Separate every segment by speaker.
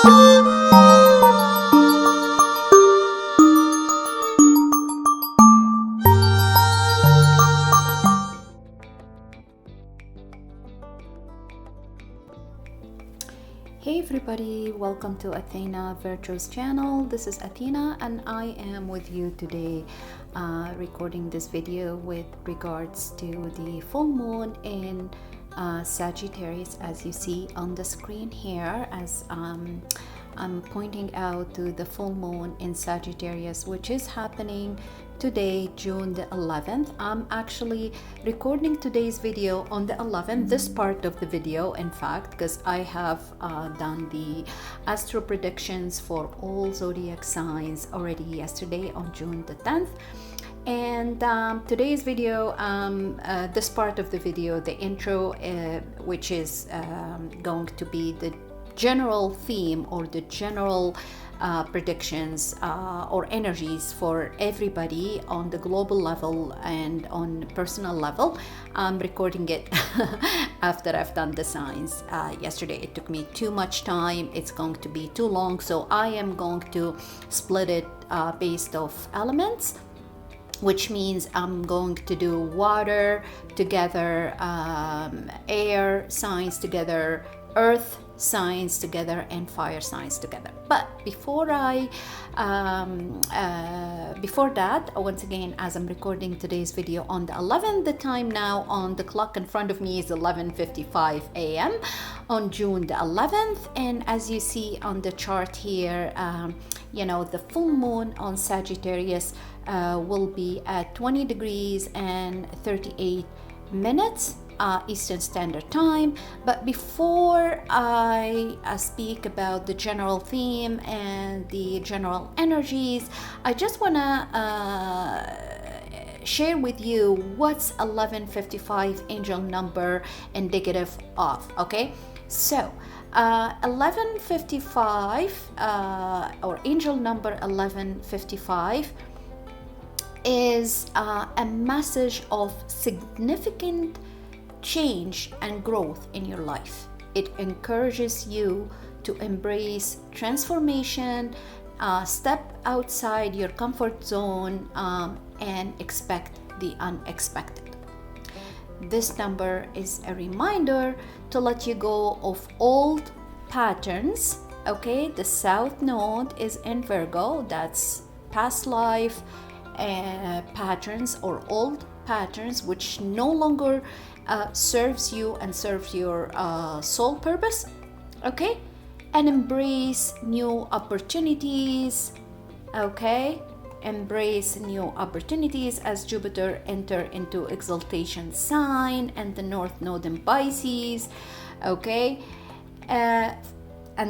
Speaker 1: Hey everybody, welcome to Athena Virtuous channel. This is Athena and I am with you today recording this video with regards to the full moon in Sagittarius, as you see on the screen here, as I'm pointing out to the full moon in Sagittarius, which is happening today, June the 11th. I'm actually recording today's video on the 11th, this part of the video, in fact, because I have done the astro predictions for all zodiac signs already yesterday on June the 10th. And today's video, this part of the video, the intro, which is going to be the general theme or the general predictions or energies for everybody on the global level and on personal level. I'm recording it after I've done the signs yesterday. It took me too much time. It's going to be too long, so I am going to split it based off elements, which means I'm going to do water together, air signs together, earth signs together, and fire signs together. But before that, once again, as I'm recording today's video on the 11th, the time now on the clock in front of me is 11:55 a.m. on June the 11th, and as you see on the chart here, the full moon on Sagittarius will be at 20 degrees and 38 minutes Eastern Standard Time. But before I speak about the general theme and the general energies, I just want to share with you what's 1155 angel number indicative of. Okay, so 1155 or angel number 1155 is a message of significant change and growth in your life. It encourages you to embrace transformation, step outside your comfort zone, and expect the unexpected. This number is a reminder to let you go of old patterns. Okay, the south node is in Virgo. That's past life patterns or old patterns which no longer serves you and serves your soul purpose. Okay, and embrace new opportunities. Okay, embrace new opportunities as Jupiter enter into exaltation sign and the north node in Pisces. Okay, and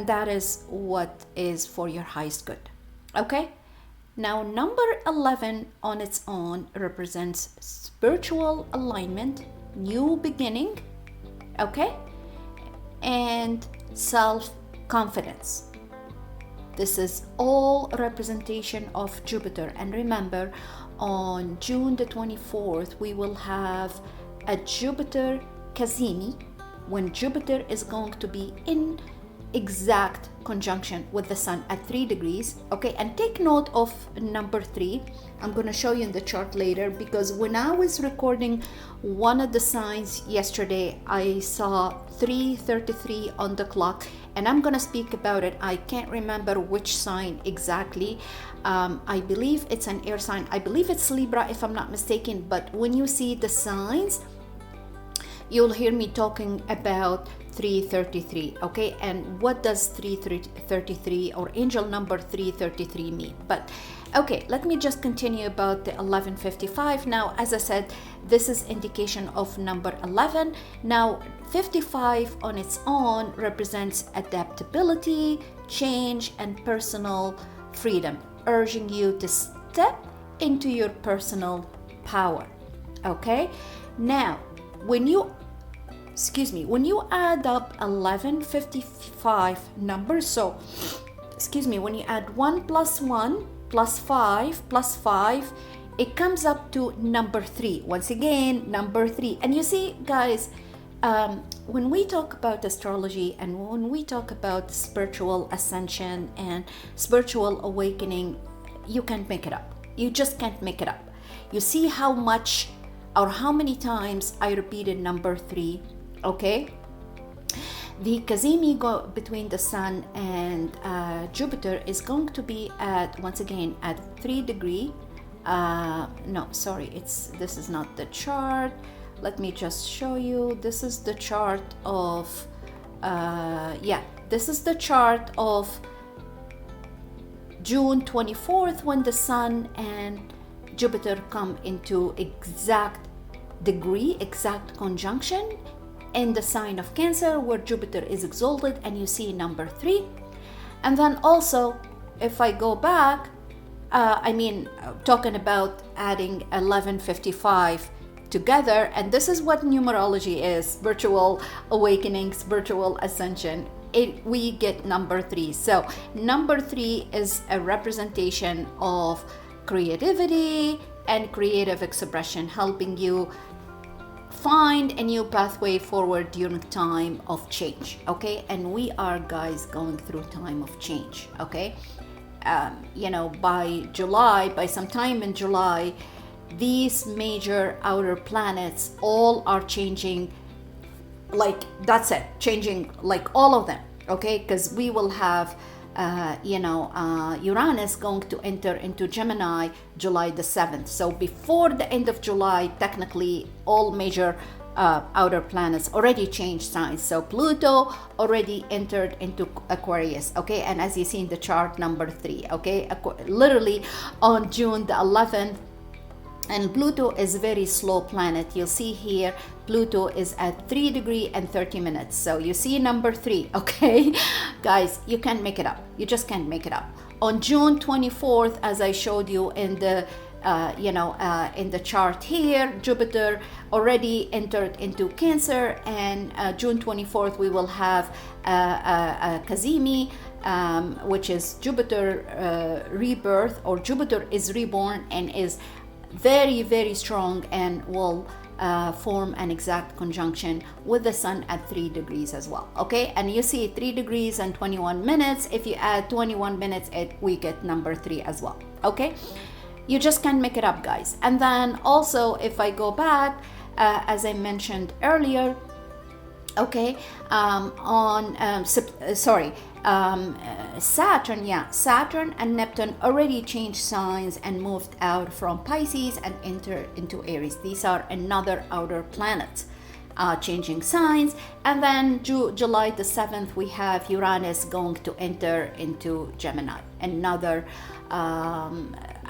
Speaker 1: that is what is for your highest good. Okay, now number 11 on its own represents spiritual alignment, new beginning, okay, and self-confidence. This is all representation of Jupiter. And remember, on June the 24th, we will have a Jupiter Cazimi, when Jupiter is going to be in exact conjunction with the sun at 3 degrees. Okay, and take note of number 3. I'm going to show you in the chart later, because when I was recording one of the signs yesterday, I saw 3:33 on the clock, and I'm going to speak about it. I can't remember which sign exactly. I believe it's an air sign. I believe it's Libra, if I'm not mistaken. But when you see the signs, you'll hear me talking about 333. Okay, and what does 333 or angel number 333 mean? But okay, let me just continue about the 1155. Now, as I said, this is indication of number 11. Now 55 on its own represents adaptability, change, and personal freedom, urging you to step into your personal power. Okay, now when you add up 1155 numbers, so when you add 1 plus 1 plus 5 plus 5, it comes up to number 3. Once again, number 3. And you see, guys, when we talk about astrology and when we talk about spiritual ascension and spiritual awakening, you can't make it up. You just can't make it up. You see how much or how many times I repeated number 3, okay? The Kazemi between the Sun and Jupiter is going to be at, once again, at 3 degree. No, sorry, this is not the chart. Let me just show you. This is the chart of, this is the chart of June 24th, when the Sun and Jupiter come into exact degree, exact conjunction in the sign of Cancer, where Jupiter is exalted, and you see number 3. And then also, if I go back, talking about adding 1155 together, and this is what numerology is, spiritual awakening, spiritual ascension, we get number 3. So number 3 is a representation of creativity and creative expression, helping you find a new pathway forward during time of change, okay? And we are, guys, going through time of change, okay? By July, by sometime in July, these major outer planets all are changing, like, that's it, changing, like, all of them, okay? Because we will have Uranus going to enter into Gemini July the 7th. So before the end of July, technically all major outer planets already changed signs. So Pluto already entered into Aquarius, okay? And as you see in the chart, number 3, okay? Literally on June the 11th. And Pluto is a very slow planet. You'll see here, Pluto is at 3 degrees and 30 minutes. So you see number 3, okay? Guys, you can't make it up. You just can't make it up. On June 24th, as I showed you in the in the chart here, Jupiter already entered into Cancer, and June 24th we will have Kazemi, which is Jupiter rebirth, or Jupiter is reborn, and is very, very strong, and will form an exact conjunction with the Sun at 3 degrees as well, okay? And you see 3 degrees and 21 minutes. If you add 21 minutes, we get number 3 as well, okay? You just can't make it up, guys. And then also, if I go back, as I mentioned earlier, okay, Saturn and Neptune already changed signs and moved out from Pisces and entered into Aries. These are another outer planets changing signs. And then July the 7th, we have Uranus going to enter into Gemini, another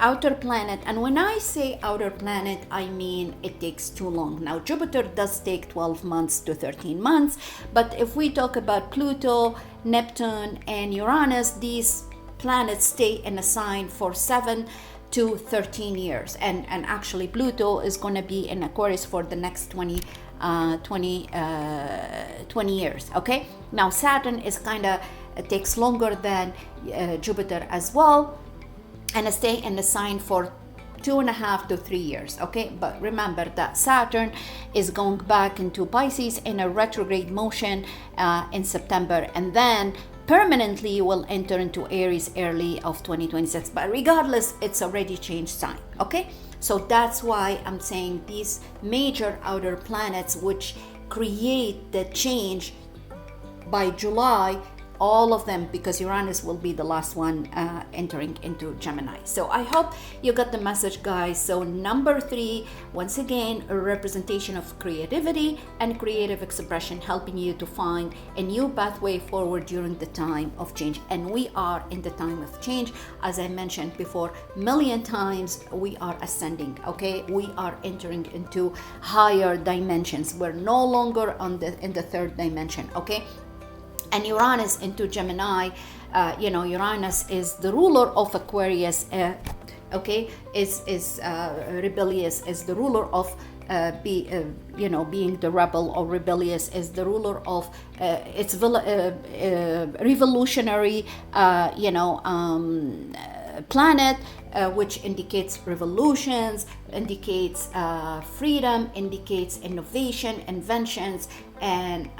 Speaker 1: outer planet. And when I say outer planet, I mean it takes too long. Now, Jupiter does take 12 months to 13 months, but if we talk about Pluto, Neptune, and Uranus, these planets stay in a sign for 7 to 13 years. And actually, Pluto is going to be in Aquarius for the next 20 years, okay? Now, Saturn is takes longer than Jupiter as well, and stay in the sign for 2.5 to 3 years, okay? But remember that Saturn is going back into Pisces in a retrograde motion in September, and then permanently will enter into Aries early of 2026. But regardless, it's already changed sign, okay? So that's why I'm saying these major outer planets, which create the change by July, all of them, because Uranus will be the last one entering into Gemini. So I hope you got the message, guys. So number 3, once again, a representation of creativity and creative expression, helping you to find a new pathway forward during the time of change. And we are in the time of change. As I mentioned before, million times, we are ascending, okay? We are entering into higher dimensions. We're no longer in the 3rd dimension, okay? And Uranus into Gemini, Uranus is the ruler of Aquarius, okay, is rebellious, is the ruler of being the rebel or rebellious, is the ruler of it's revolutionary, planet, which indicates revolutions, indicates freedom, indicates innovation, inventions, and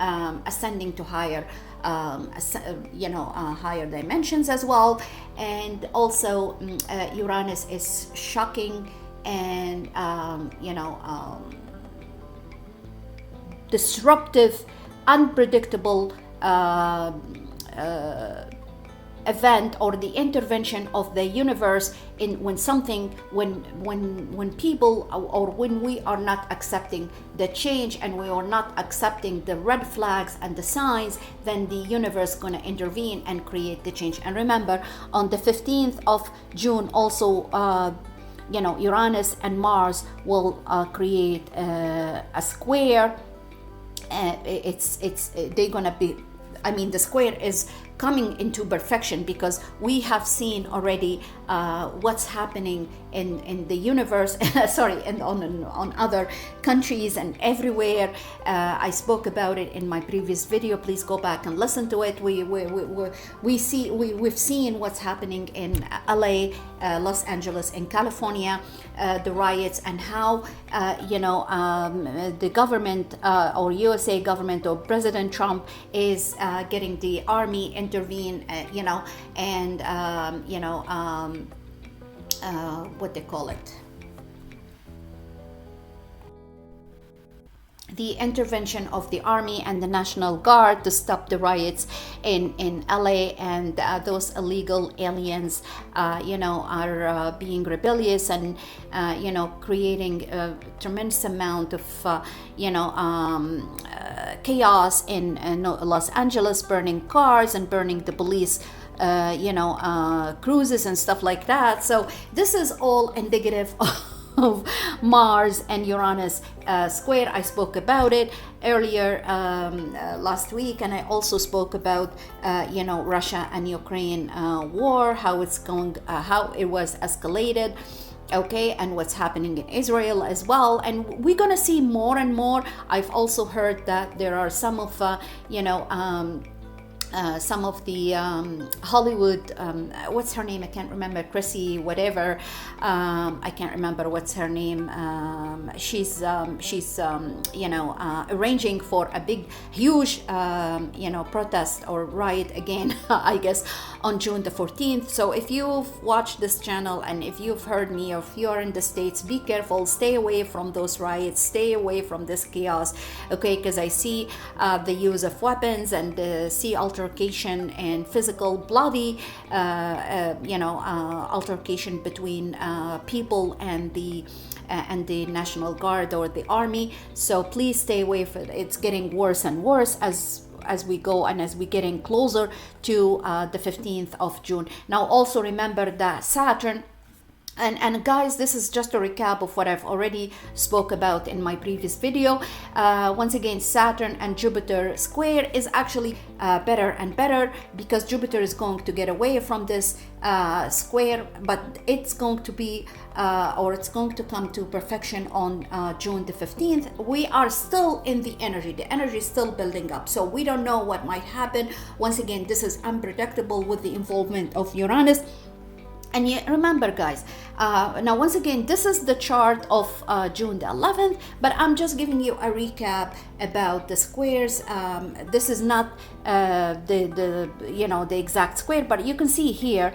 Speaker 1: ascending to higher higher dimensions as well. And also Uranus is shocking and disruptive, unpredictable event, or the intervention of the universe in when people, or when we are not accepting the change and we are not accepting the red flags and the signs, then the universe going to intervene and create the change. And remember, on the 15th of June also Uranus and Mars will create a square. They're gonna be, the square is coming into perfection, because we have seen already what's happening in the universe sorry, and on other countries and everywhere. I spoke about it in my previous video. Please go back and listen to it. We've seen what's happening in LA, Los Angeles, in California, the riots, and how the government or USA government or President Trump is getting the army intervene, and what they call it, the intervention of the army and the National Guard to stop the riots in LA, and those illegal aliens are being rebellious and creating a tremendous amount of chaos in Los Angeles, burning cars and burning the police cruises and stuff like that. So this is all indicative of Mars and Uranus square. I spoke about it earlier last week, and I also spoke about Russia and Ukraine war, how it's going, how it was escalated, okay, and what's happening in Israel as well. And we're gonna see more and more. I've also heard that there are some of some of the Hollywood, what's her name? I can't remember, Chrissy, whatever. I can't remember what's her name. She's arranging for a big, huge, protest or riot again, I guess, on June the 14th. So if you've watched this channel and if you've heard me, or if you're in the States, be careful, stay away from those riots, stay away from this chaos, okay? Because I see the use of weapons and see altercation and physical bloody altercation between people and the National Guard or the army. So please stay away from it. It's getting worse and worse as we go and as we're getting closer to the 15th of June. Now also remember that Saturn, and guys, this is just a recap of what I've already spoke about in my previous video. Once again, Saturn and Jupiter square is actually better and better, because Jupiter is going to get away from this square, but it's going to be it's going to come to perfection on June the 15th. We are still in the energy is still building up, so we don't know what might happen. Once again, this is unpredictable with the involvement of Uranus. And yet, remember guys, now once again, this is the chart of June the 11th, but I'm just giving you a recap about the squares. This is not the exact square, but you can see here,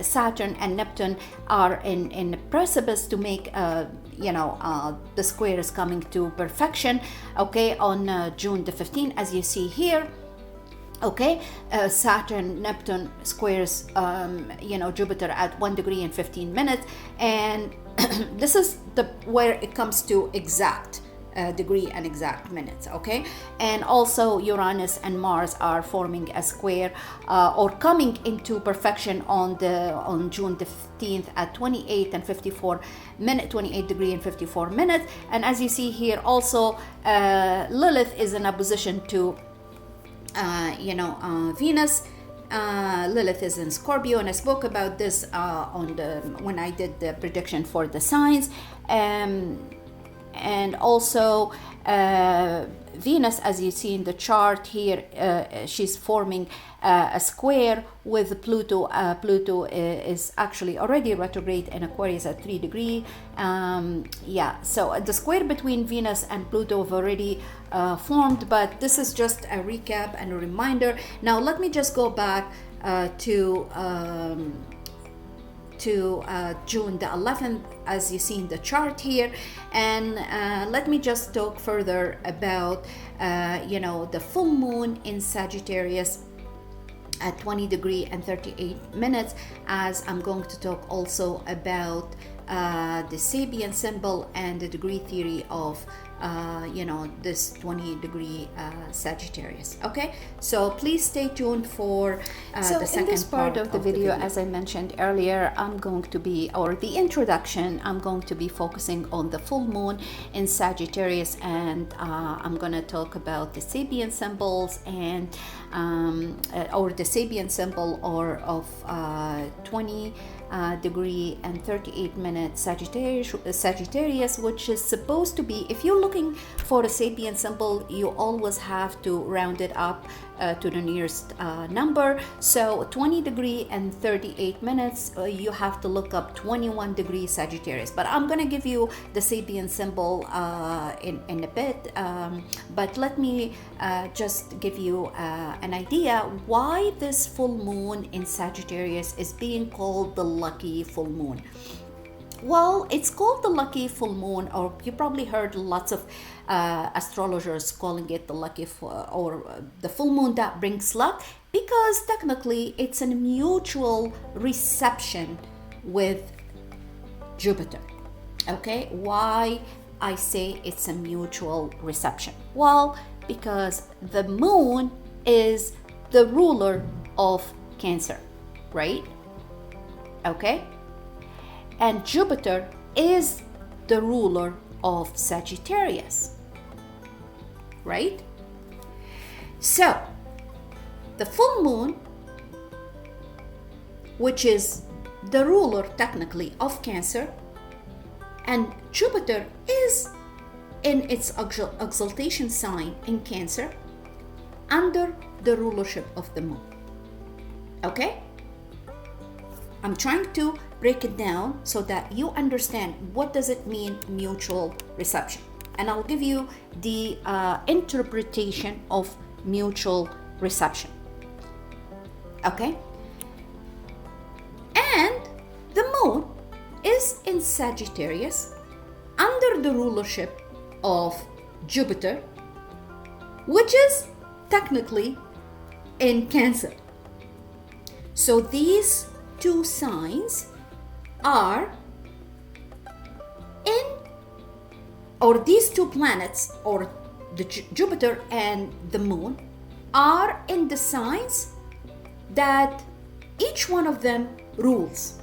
Speaker 1: Saturn and Neptune are in a precipice to make the square is coming to perfection, okay, on June the 15th, as you see here. Okay, Saturn, Neptune squares, Jupiter at 1 degree and 15 minutes, and this is where it comes to exact degree and exact minutes. Okay, and also Uranus and Mars are forming a square or coming into perfection on June the 15th at 28 and 54 minutes, 28 degree and 54 minutes. And as you see here, also Lilith is in a position to Venus. Lilith is in Scorpio, and I spoke about this when I did the prediction for the signs, and also Venus, as you see in the chart here, she's forming a square with Pluto. Pluto is actually already retrograde in Aquarius at 3 degrees. Yeah, so the square between Venus and Pluto have already formed, but this is just a recap and a reminder. Now let me just go back to June the 11th, as you see in the chart here, and let me just talk further about the full moon in Sagittarius at 20 degrees and 38 minutes, as I'm going to talk also about the Sabian symbol and the degree theory of this 20 degree Sagittarius. Okay, so please stay tuned for the second
Speaker 2: in this part of the video,
Speaker 1: as I mentioned earlier, I'm going to be, or the introduction, I'm going to be focusing on the full moon in Sagittarius, and I'm going to talk about the Sabian symbols and or the Sabian symbol or of 20 degree and 38 minutes Sagittarius, which is supposed to be, if you're looking for a Sabian symbol, you always have to round it up to the nearest number. So 20 degree and 38 minutes, you have to look up 21 degree Sagittarius, but I'm going to give you the Sabian symbol in a bit, but let me just give you an idea why this full moon in Sagittarius is being called the lucky full moon. Well, it's called the lucky full moon, or you probably heard lots of astrologers calling it the lucky or the full moon that brings luck, because technically it's a mutual reception with Jupiter. Okay, why I say it's a mutual reception? Well, because the moon is the ruler of Cancer, right? Okay, and Jupiter is the ruler of Sagittarius, right? So the full moon, which is the ruler technically of Cancer, and Jupiter is in its exaltation sign in Cancer under the rulership of the moon. Okay, I'm trying to break it down so that you understand what does it mean mutual reception, and I'll give you the interpretation of mutual reception. Okay, and the moon is in Sagittarius under the rulership of Jupiter, which is technically in Cancer. So these two signs are in, or these two planets, or the Jupiter and the moon, are in the signs that each one of them rules,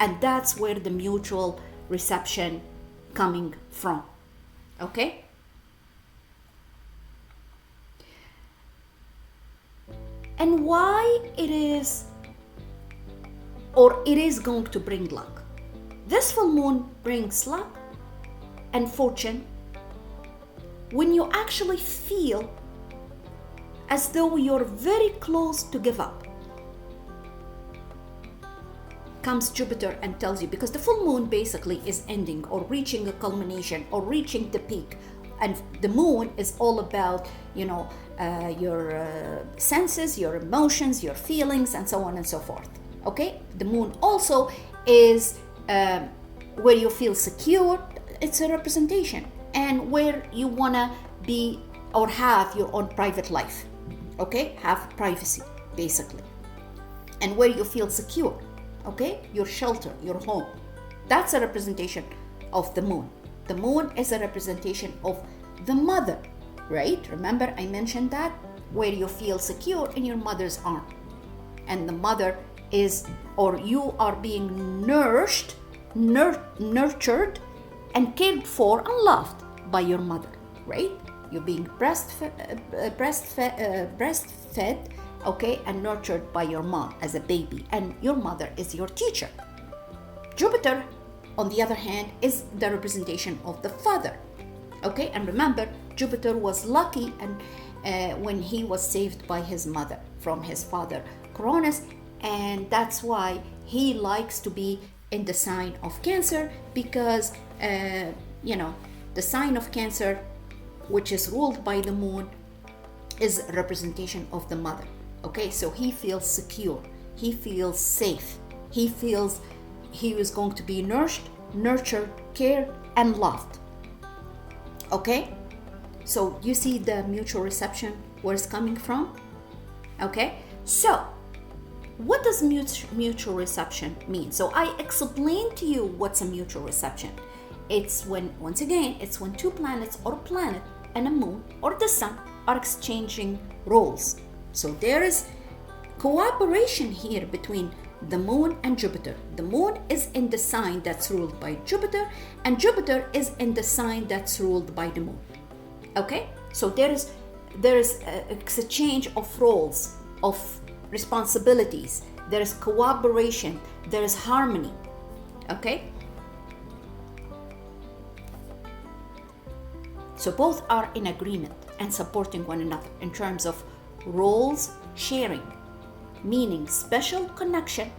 Speaker 1: and that's where the mutual reception coming from. Okay, and why it is, or it is going to bring luck. This full moon brings luck and fortune when you actually feel as though you're very close to give up. Comes Jupiter and tells you, because the full moon basically is ending or reaching a culmination or reaching the peak, and the moon is all about your senses, your emotions, your feelings, and so on and so forth. Okay, the moon also is where you feel secure. It's a representation, and where you wanna be or have your own private life. Okay, have privacy basically, and where you feel secure. Okay, your shelter, your home. That's a representation of the moon. The moon is a representation of the mother, right? Remember I mentioned that, where you feel secure in your mother's arm, and the mother is, or you are being nourished, nurtured and cared for and loved by your mother, right? You're being breastfed, okay, and nurtured by your mom as a baby, and your mother is your teacher. Jupiter, on the other hand, is the representation of the father. Okay, and remember, Jupiter was lucky and when he was saved by his mother from his father Cronus, and that's why he likes to be in the sign of Cancer, because the sign of Cancer, which is ruled by the moon, is a representation of the mother. Okay, so he feels secure, he feels safe, he feels he is going to be nourished, nurtured, cared, and loved. Okay, so you see the mutual reception where it's coming from. Okay, so what does mutual reception mean? So I explained to you what's a mutual reception. It's when, once again, it's when two planets or a planet and a moon or the sun are exchanging roles. So there is cooperation here between the moon and Jupiter. The moon is in the sign that's ruled by Jupiter, and Jupiter is in the sign that's ruled by the moon. Okay, so there is a exchange of roles, of responsibilities, there is cooperation, there is harmony. Okay, so both are in agreement and supporting one another in terms of roles sharing, meaning special connection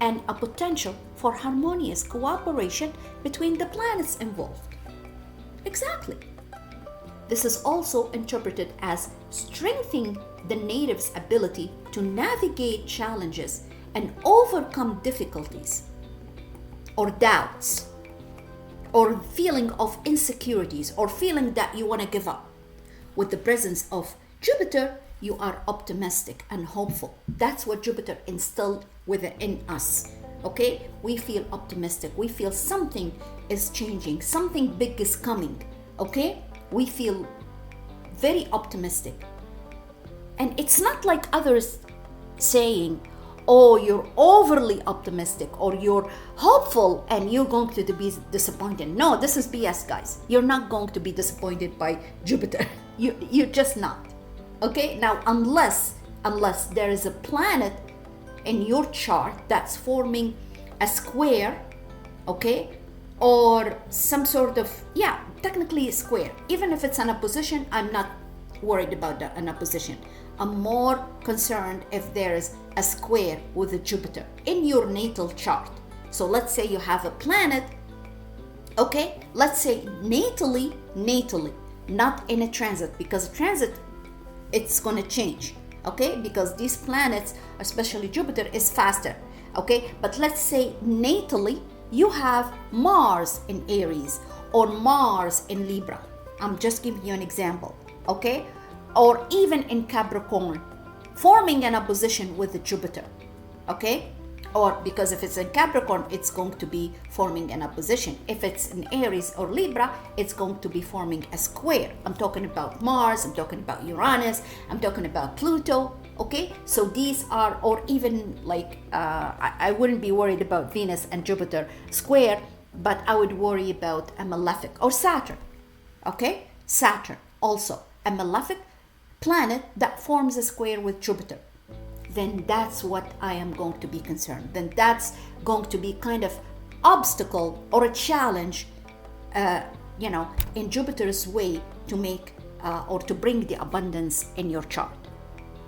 Speaker 1: and a potential for harmonious cooperation between the planets involved. Exactly. This is also interpreted as strengthening the native's ability to navigate challenges and overcome difficulties or doubts or feeling of insecurities or feeling that you want to give up. With the presence of Jupiter, you are optimistic and hopeful. That's what Jupiter instilled within us. Okay, we feel optimistic, we feel something is changing, something big is coming. Okay, we feel very optimistic. And it's not like others saying, oh, you're overly optimistic or you're hopeful and you're going to be disappointed. No, this is BS, guys. You're not going to be disappointed by Jupiter. You're just not. Okay, now unless there is a planet in your chart that's forming a square, okay, or some sort of, technically a square. Even if it's an opposition, I'm not worried about an opposition. I'm more concerned if there is a square with a Jupiter in your natal chart. So let's say you have a planet, okay, let's say natally, not in a transit, because a transit, it's going to change, okay, because these planets, especially Jupiter, is faster, okay, but let's say natally you have Mars in Aries or Mars in Libra. I'm just giving you an example, okay, or even in Capricorn, forming an opposition with the Jupiter, okay, or because if it's in Capricorn, it's going to be forming an opposition. If it's in Aries or Libra, it's going to be forming a square. I'm talking about Mars, I'm talking about Uranus, I'm talking about Pluto, okay? So these are, or even like, I wouldn't be worried about Venus and Jupiter square, but I would worry about a malefic, or Saturn, okay? Saturn also, a malefic planet that forms a square with Jupiter. Then that's what I am going to be concerned. Then that's going to be kind of obstacle or a challenge, in Jupiter's way to make or to bring the abundance in your chart.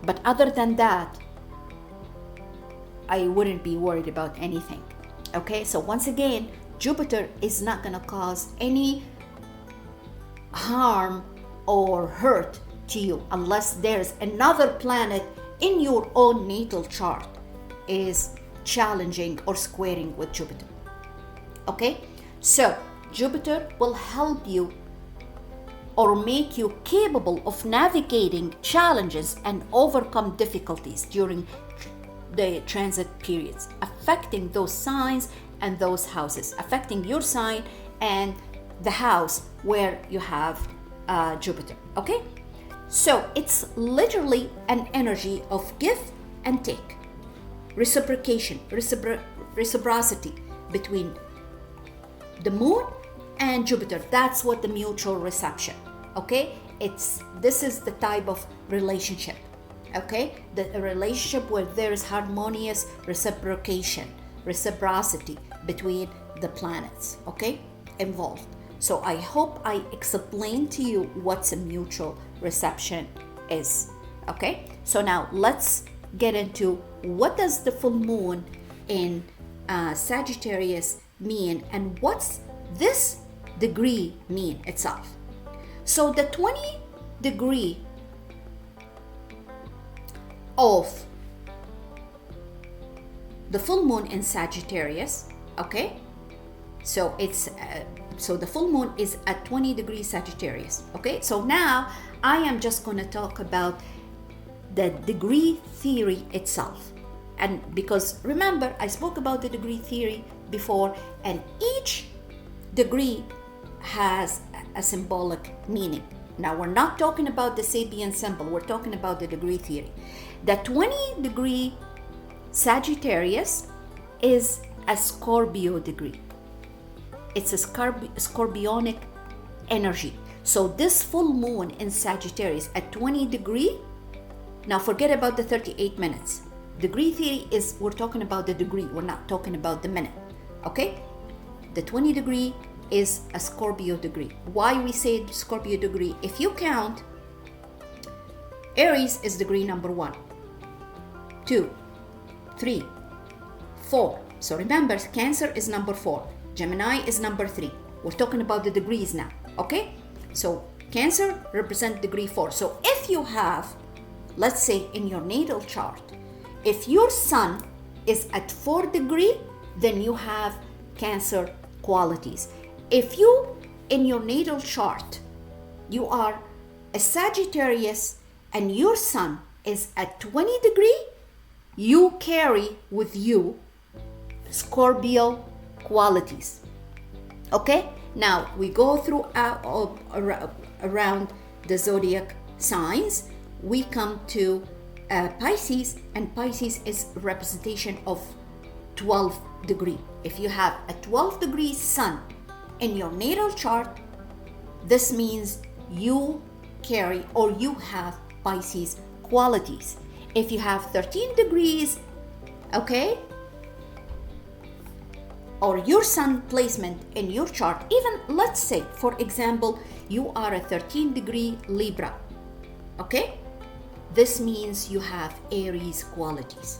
Speaker 1: But other than that, I wouldn't be worried about anything. Okay, so once again, Jupiter is not going to cause any harm or hurt to you unless there's another planet in your own natal chart is challenging or squaring with Jupiter. Okay, so Jupiter will help you or make you capable of navigating challenges and overcome difficulties during the transit periods, affecting those signs and those houses, affecting your sign and the house where you have Jupiter. Okay, so it's literally an energy of give and take, reciprocation, reciprocity between the moon and Jupiter. That's what the mutual reception. Okay, this is the type of relationship. Okay, the relationship where there is harmonious reciprocity between the planets, okay, involved. So I hope I explained to you what a mutual reception is. Okay, so now let's get into what does the full moon in Sagittarius mean, and what's this degree mean itself. So the 20 degree of the full moon in Sagittarius, okay, so it's so the full moon is at 20 degrees Sagittarius. Okay, so now I am just going to talk about the degree theory itself. And because remember, I spoke about the degree theory before, and each degree has a symbolic meaning. Now we're not talking about the Sabian symbol, we're talking about the degree theory. The 20 degree Sagittarius is a Scorpio degree. It's a scorpionic energy. So this full moon in Sagittarius at 20 degree, now forget about the 38 minutes. Degree theory is, we're talking about the degree, we're not talking about the minute. Okay? The 20 degree is a Scorpio degree. Why we say Scorpio degree? If you count, Aries is degree number 1, 2, 3, 4. So remember, Cancer is number 4. Gemini is number 3. We're talking about the degrees now, okay? So Cancer represents degree 4. So if you have, let's say in your natal chart, if your sun is at 4 degree, then you have Cancer qualities. If you, in your natal chart, you are a Sagittarius and your sun is at 20 degree, you carry with you Scorpio qualities. Okay, now we go through around the zodiac signs. We come to Pisces, and Pisces is representation of 12 degree. If you have a 12 degree sun in your natal chart, this means you carry or you have Pisces qualities. If you have 13 degrees, okay, or your sun placement in your chart, even let's say, for example, you are a 13 degree Libra, okay? This means you have Aries qualities,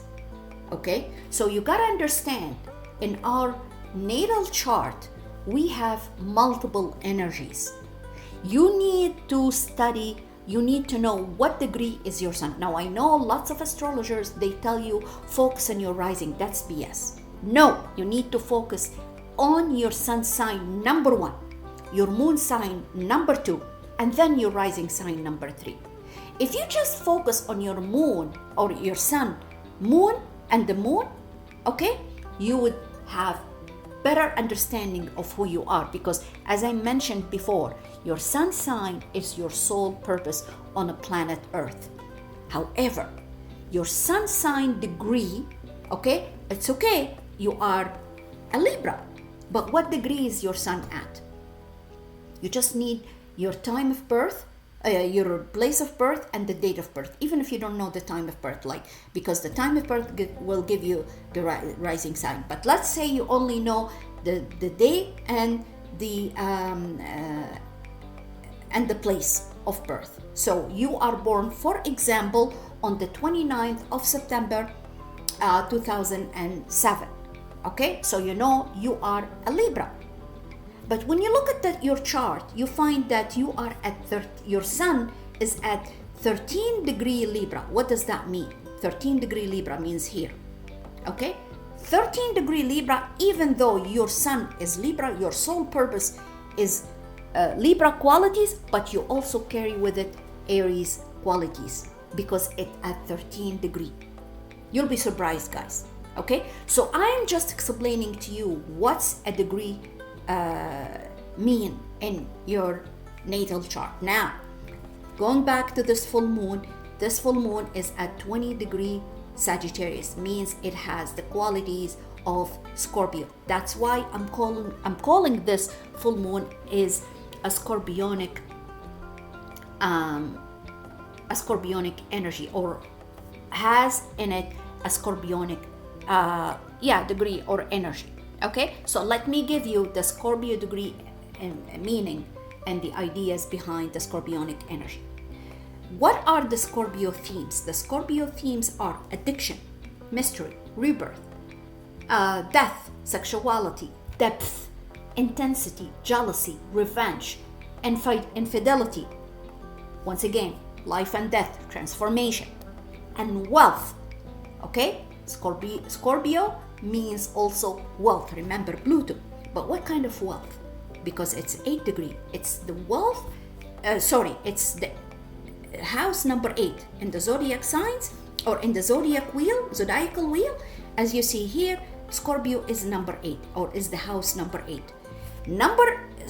Speaker 1: okay? So you gotta understand, in our natal chart, we have multiple energies. You need to study, you need to know what degree is your sun. Now I know lots of astrologers, they tell you focus on your rising. That's BS. No, you need to focus on your sun sign number 1, your moon sign number 2, and then your rising sign number 3. If you just focus on your moon or your sun, moon and the moon, okay, you would have better understanding of who you are, because as I mentioned before, your sun sign is your sole purpose on a planet Earth. However, your sun sign degree, okay, it's okay, you are a Libra, but what degree is your sun at? You just need your time of birth, your place of birth and the date of birth, even if you don't know the time of birth, like, because the time of birth will give you the rising sign. But let's say you only know the day and the place of birth. So you are born, for example, on the 29th of September 2007. Okay, so you know you are a Libra. But when you look at your chart, you find that you are at your sun is at 13 degree Libra. What does that mean? 13 degree Libra means here. Okay, 13 degree Libra, even though your sun is Libra, your sole purpose is Libra qualities, but you also carry with it Aries qualities because it's at 13 degree. You'll be surprised, guys. Okay, so I'm just explaining to you what's a degree mean in your natal chart. Now, going back to this full moon is at 20 degree Sagittarius, means it has the qualities of Scorpio. That's why I'm calling this full moon is a scorpionic energy, or has in it a scorpionic degree or energy. Okay, so let me give you the Scorpio degree meaning and the ideas behind the Scorpionic energy. What are the Scorpio themes? The Scorpio themes are addiction, mystery, rebirth, death, sexuality, depth, intensity, jealousy, revenge, infidelity. Once again, life and death, transformation, and wealth. Okay? Scorpio means also wealth. Remember Pluto. But what kind of wealth? Because it's 8 degree. It's the wealth, it's the house number 8 in the zodiac signs, or in the zodiacal wheel. As you see here, Scorpio is number 8, or is the house number 8.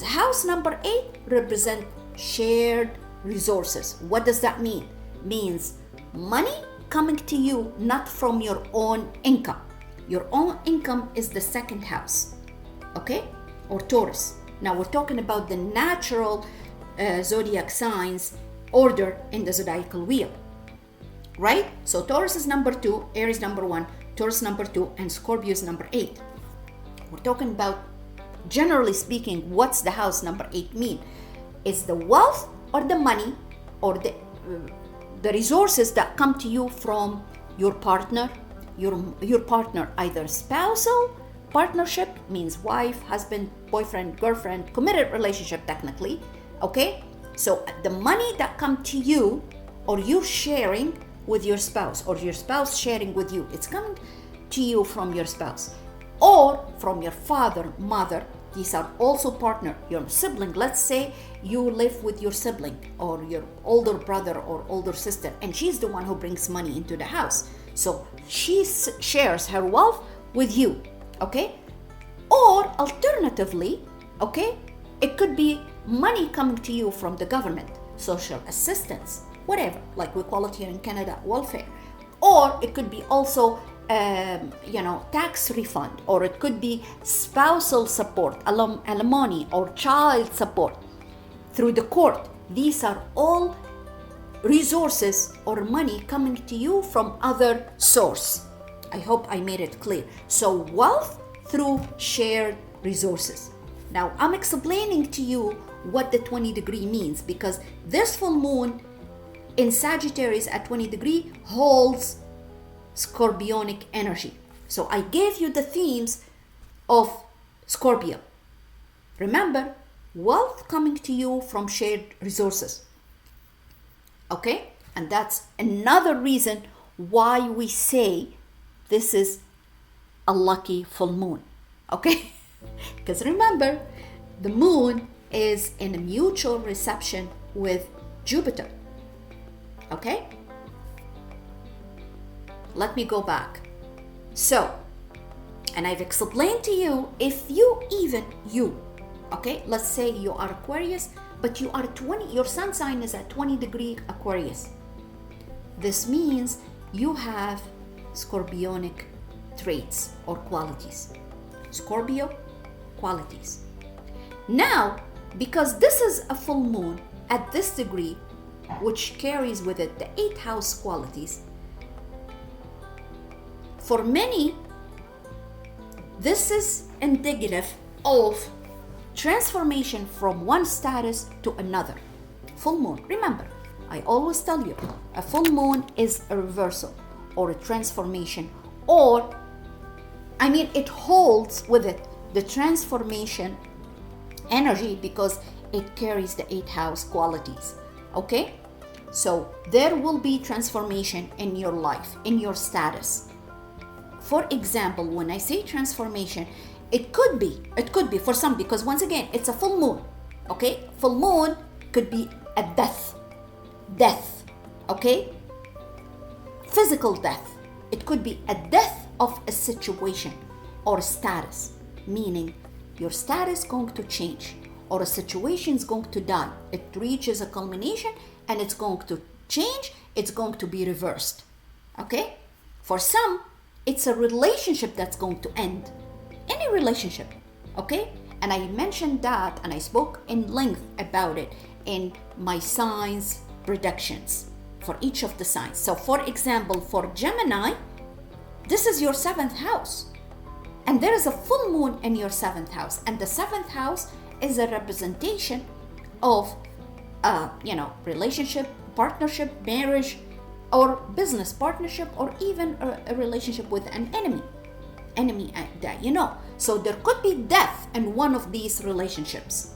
Speaker 1: House number 8 represent shared resources. What does that mean? Means money coming to you not from your own income. Your own income is the second house, okay? Or Taurus. Now we're talking about the natural zodiac signs order in the zodiacal wheel, right? So Taurus is number 2, Aries number 1, Taurus number 2, and Scorpio is number 8. We're talking about, generally speaking, what's the house number 8 mean? Is the wealth or the money or the resources that come to you from your partner, your partner, either spousal partnership, means wife, husband, boyfriend, girlfriend, committed relationship technically, okay? So the money that come to you, or you're sharing with your spouse, or your spouse sharing with you, it's coming to you from your spouse or from your father, mother. These are also partner, your sibling. Let's say you live with your sibling or your older brother or older sister, and she's the one who brings money into the house. So she shares her wealth with you, okay? Or alternatively, okay, it could be money coming to you from the government, social assistance, whatever, like we call it here in Canada, welfare. Or it could be also tax refund, or it could be spousal support, alimony, or child support through the court. These are all resources or money coming to you from other source. I hope I made it clear. So wealth through shared resources. Now I'm explaining to you what the 20 degree means, because this full moon in Sagittarius at 20 degree holds Scorpionic energy. So I gave you the themes of Scorpio. Remember, wealth coming to you from shared resources. Okay? And that's another reason why we say this is a lucky full moon. Okay? Because remember, the moon is in a mutual reception with Jupiter. Okay? Let me go back. So, and I've explained to you, if you, okay, let's say you are Aquarius, but you are 20, your sun sign is at 20 degree Aquarius. This means you have Scorpionic traits or qualities. Scorpio qualities. Now, because this is a full moon at this degree, which carries with it the 8th house qualities, for many, this is indicative of transformation from one status to another. Full moon, remember, I always tell you, a full moon is a reversal or a transformation, or it holds with it the transformation energy because it carries the 8th house qualities. Okay? So there will be transformation in your life, in your status. For example, when I say transformation, it could be for some, because once again, it's a full moon. Okay? Full moon could be a death, okay? Physical death. It could be a death of a situation or status, meaning your status is going to change, or a situation is going to die. It reaches a culmination and it's going to change, it's going to be reversed. Okay? For some, it's a relationship that's going to end. Any relationship. Okay? And I mentioned that, and I spoke in length about it in my signs predictions for each of the signs. So for example, for Gemini, this is your 7th house. And there is a full moon in your 7th house. And the 7th house is a representation of relationship, partnership, marriage, or business partnership, or even a relationship with an enemy that you know. So there could be death in one of these relationships.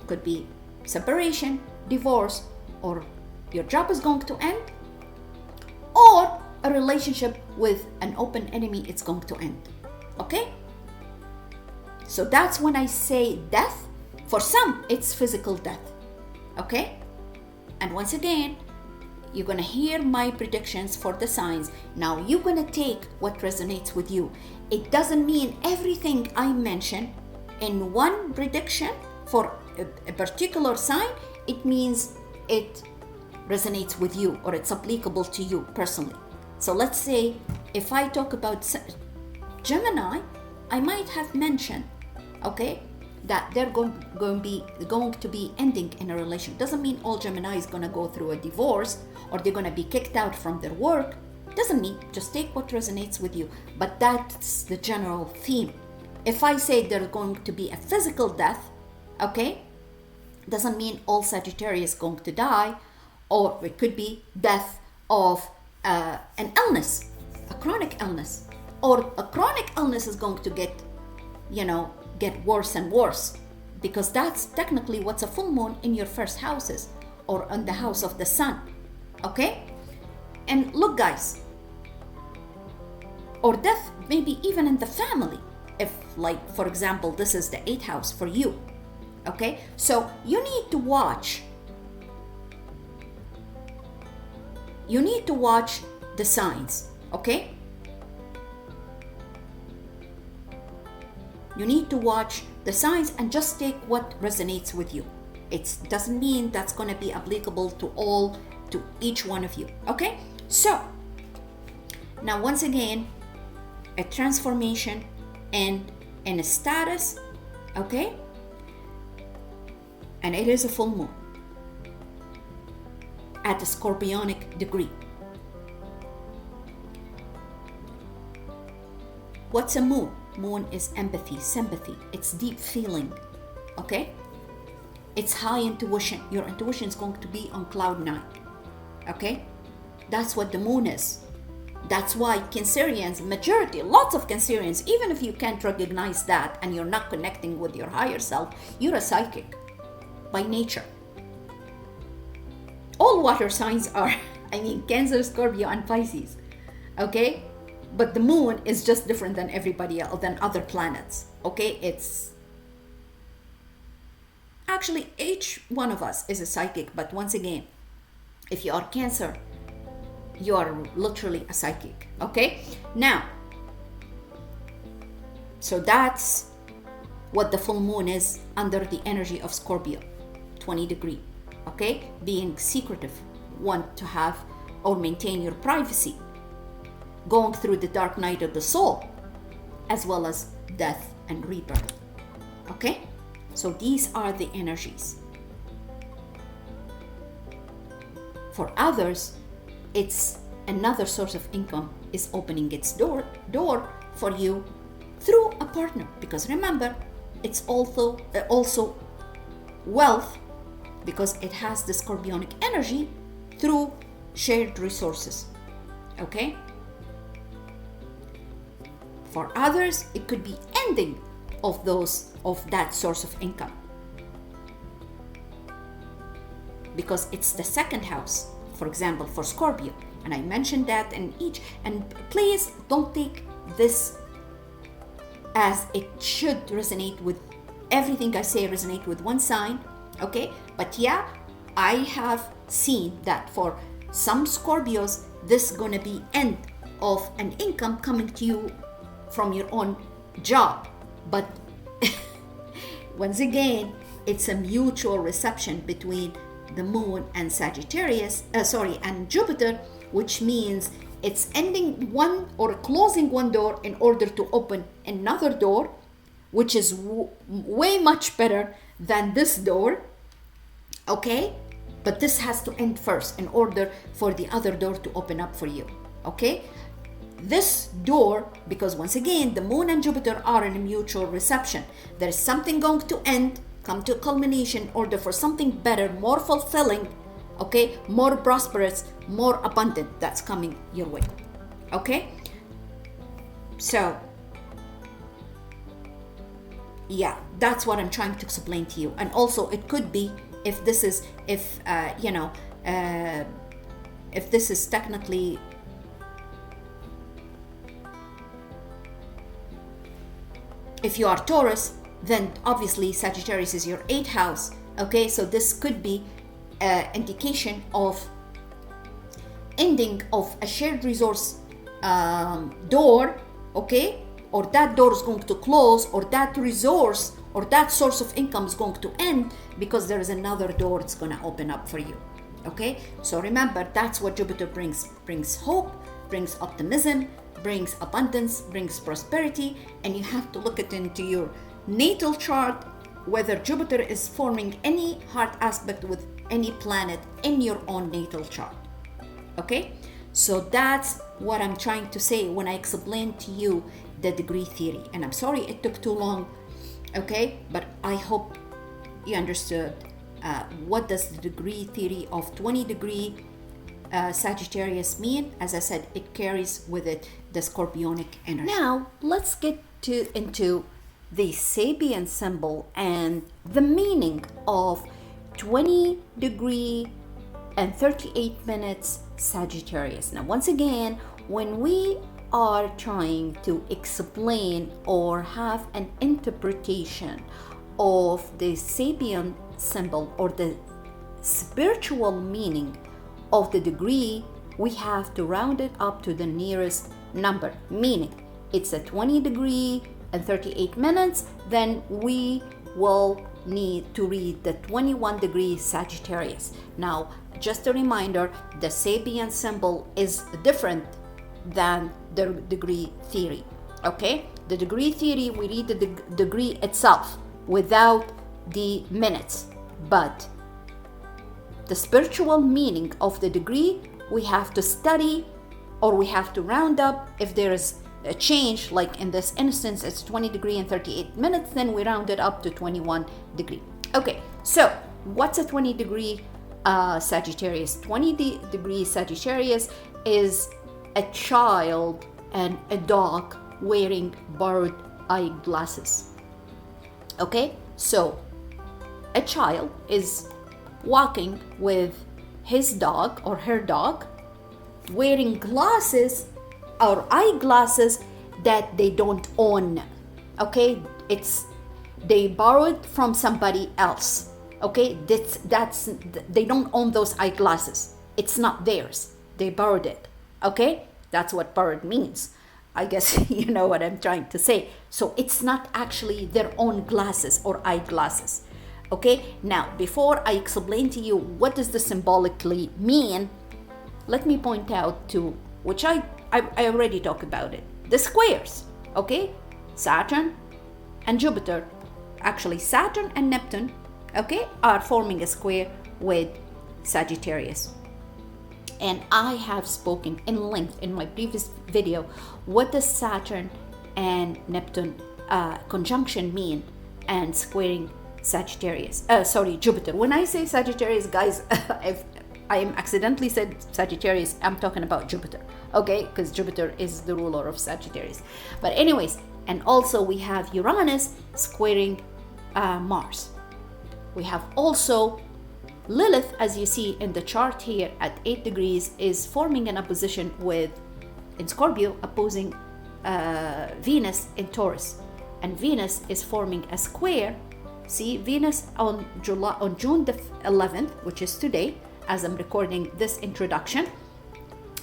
Speaker 1: Could be separation, divorce, or your job is going to end, or a relationship with an open enemy, it's going to end. Okay? So that's when I say death. For some, it's physical death. Okay? And once again, you're going to hear my predictions for the signs. Now you're going to take what resonates with you. It doesn't mean everything I mention in one prediction for a particular sign, it means it resonates with you or it's applicable to you personally. So let's say if I talk about Gemini, I might have mentioned, okay, that they're going to be ending in a relation. Doesn't mean all Gemini is going to go through a divorce or they're going to be kicked out from their work. Doesn't mean, just take what resonates with you. But that's the general theme. If I say there's going to be a physical death, okay, doesn't mean all Sagittarius is going to die, or it could be death of an illness, a chronic illness, or a chronic illness is going to get worse and worse, because that's technically what's a full moon in your first houses or on the house of the sun. Okay? And look, guys, or death maybe even in the family, if, like, for example, this is the 8th house for you. Okay? So you need to watch the signs. Okay? You need to watch the signs and just take what resonates with you. It doesn't mean that's going to be applicable to each one of you. Okay? So, now once again, a transformation and a status, okay? And it is a full moon at a scorpionic degree. What's a moon? Moon is empathy, sympathy. It's deep feeling, okay? It's high intuition. Your intuition is going to be on cloud 9, okay? That's what the moon is. That's why Cancerians, majority, lots of Cancerians, even if you can't recognize that and you're not connecting with your higher self, you're a psychic by nature. All water signs are, Cancer, Scorpio, and Pisces, okay? But the moon is just different than everybody else, than other planets, okay? It's actually each one of us is a psychic, but once again, if you are Cancer, you are literally a psychic, okay? Now, so that's what the full moon is under the energy of Scorpio, 20 degree, okay? Being secretive, want to have or maintain your privacy, going through the dark night of the soul, as well as death and rebirth, okay? So these are the energies. For others, it's another source of income is opening its door for you through a partner, because remember, it's also wealth, because it has the scorpionic energy through shared resources, okay? For others, it could be ending of that source of income, because it's the 2nd house, for example, for Scorpio. And I mentioned that in each, and please don't take this as it should resonate with everything I say, resonate with one sign, okay? But yeah, I have seen that for some Scorpios, this is going to be end of an income coming to you from your own job. But once again, it's a mutual reception between the moon and Sagittarius, and Jupiter, which means it's ending one or closing one door in order to open another door, which is way much better than this door, okay? But this has to end first in order for the other door to open up for you, okay? This door, because once again, the moon and Jupiter are in a mutual reception. There is something going to end come to culmination, order for something better, more fulfilling, okay, more prosperous, more abundant, that's coming your way. Okay, so yeah, that's what I'm trying to explain to you. And also it could be, if this is, if this is technically, if you are Taurus, then obviously Sagittarius is your 8th house. Okay, so this could be indication of ending of a shared resource door, okay, or that door is going to close, or that resource or that source of income is going to end, because there is another door that's going to open up for you. Okay, so remember, that's what Jupiter brings hope, brings optimism, brings abundance, brings prosperity. And you have to look into your natal chart whether Jupiter is forming any hard aspect with any planet in your own natal chart. Okay, so that's what I'm trying to say when I explain to you the degree theory. And I'm sorry it took too long, okay, but I hope you understood what does the degree theory of 20 degree Sagittarius mean. As I said, it carries with it the scorpionic energy. Now let's get into the Sabian symbol and the meaning of 20 degree and 38 minutes Sagittarius. Now once again, when we are trying to explain or have an interpretation of the Sabian symbol or the spiritual meaning of the degree, we have to round it up to the nearest number, meaning it's a 20 degree and 38 minutes, then we will need to read the 21 degree Sagittarius. Now, just a reminder, the Sabian symbol is different than the degree theory. Okay, the degree theory, we read the degree itself without the minutes, but the spiritual meaning of the degree we have to study, or we have to round up. If there is a change, like in this instance it's 20 degree and 38 minutes, then we round it up to 21 degree. Okay, so what's a 20 degree Sagittarius? 20 degree Sagittarius is a child and a dog wearing borrowed eyeglasses. Okay, so a child is walking with his dog or her dog, wearing glasses or eyeglasses that they don't own. Okay, they borrowed from somebody else. Okay, that's they don't own those eyeglasses. It's not theirs. They borrowed it. Okay, that's what borrowed means. I guess you know what I'm trying to say. So it's not actually their own glasses or eyeglasses. Okay, now before I explain to you what does this symbolically mean, let me point out to, which I already talked about it, the squares. Okay, Saturn and Jupiter, actually Saturn and Neptune, okay, are forming a square with Sagittarius. And I have spoken in length in my previous video what does Saturn and Neptune conjunction mean and squaring Sagittarius. Jupiter. When I say Sagittarius, guys, if I am accidentally said Sagittarius, I'm talking about Jupiter, okay? Because Jupiter is the ruler of Sagittarius. But anyways, and also we have Uranus squaring Mars. We have also Lilith, as you see in the chart here at 8 degrees, is forming an opposition in Scorpio, opposing Venus in Taurus. And Venus is forming a square. See, Venus on June the 11th, which is today, as I'm recording this introduction,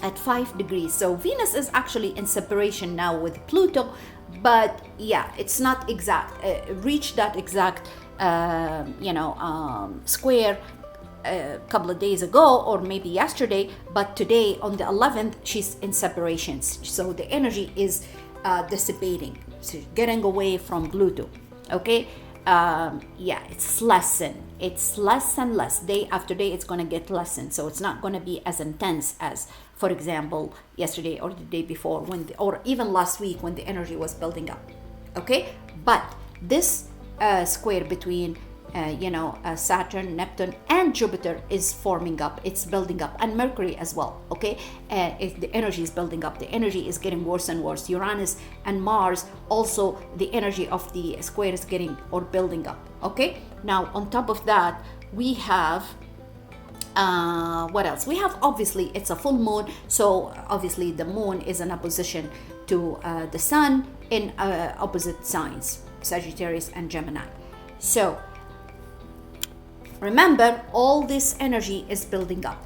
Speaker 1: at 5 degrees. So Venus is actually in separation now with Pluto, but yeah, it's not exact, reached that exact, square a couple of days ago or maybe yesterday, but today on the 11th she's in separations, so the energy is dissipating, so getting away from Pluto. Okay, it's less and less, day after day it's going to get lessened, so it's not going to be as intense as, for example, yesterday or the day before, or even last week when the energy was building up. Okay, but this square between Saturn, Neptune, and Jupiter is forming up, it's building up, and Mercury as well, okay? If the energy is building up, the energy is getting worse and worse. Uranus and Mars, also the energy of the square is getting or building up, okay? Now, on top of that, we have what else? We have, obviously, it's a full moon, so obviously the moon is in opposition to the sun in opposite signs, Sagittarius and Gemini. So remember, all this energy is building up,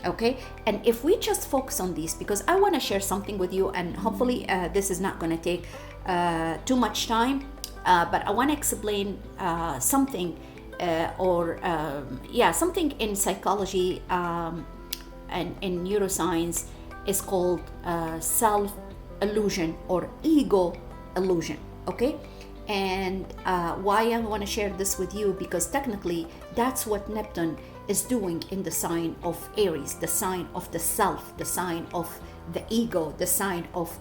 Speaker 1: okay? And if we just focus on these, because I want to share something with you, and hopefully this is not going to take too much time, but I want to explain something something in psychology and in neuroscience is called self-illusion or ego illusion, okay? And why I want to share this with you, because technically that's what Neptune is doing in the sign of Aries, the sign of the self, the sign of the ego, the sign of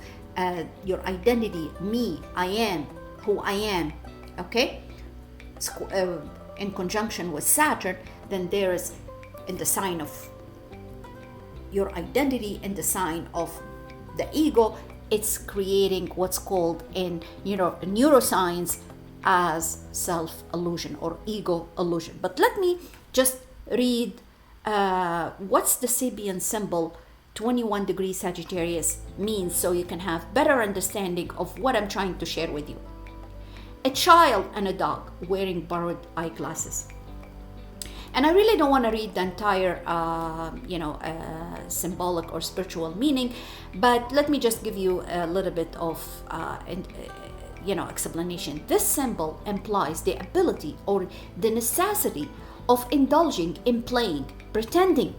Speaker 1: your identity, me, I am who I am, okay? In conjunction with Saturn, then there's in the sign of your identity, in the sign of the ego, it's creating what's called in neuroscience as self-illusion or ego illusion. But let me just read what's the Sabian symbol 21 degrees Sagittarius means, so you can have better understanding of what I'm trying to share with you. A child and a dog wearing borrowed eyeglasses. And I really don't want to read the entire, symbolic or spiritual meaning, but let me just give you a little bit of, explanation. This symbol implies the ability or the necessity of indulging in playing, pretending.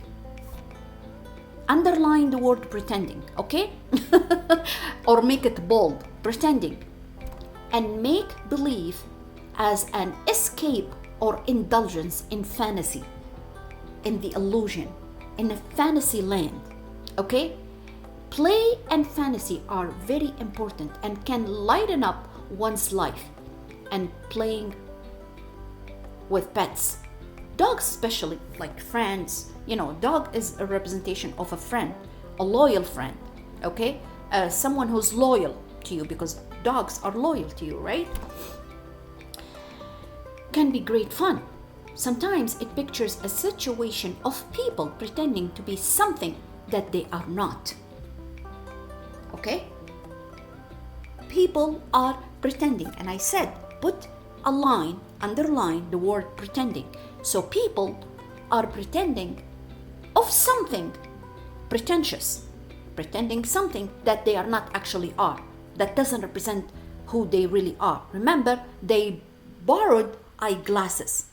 Speaker 1: Underline the word pretending, okay? Or make it bold, pretending. And make believe as an escape or indulgence in fantasy, in the illusion, in a fantasy land, okay? Play and fantasy are very important and can lighten up one's life. And playing with pets, dogs especially, like friends, dog is a representation of a friend, a loyal friend, okay? Someone who's loyal to you, because dogs are loyal to you, right? Can be great fun. Sometimes it pictures a situation of people pretending to be something that they are not. Okay? People are pretending, and I said put a line, underline the word pretending. So people are pretending of something pretentious, pretending something that they are not actually are, that doesn't represent who they really are. Remember, they borrowed eyeglasses,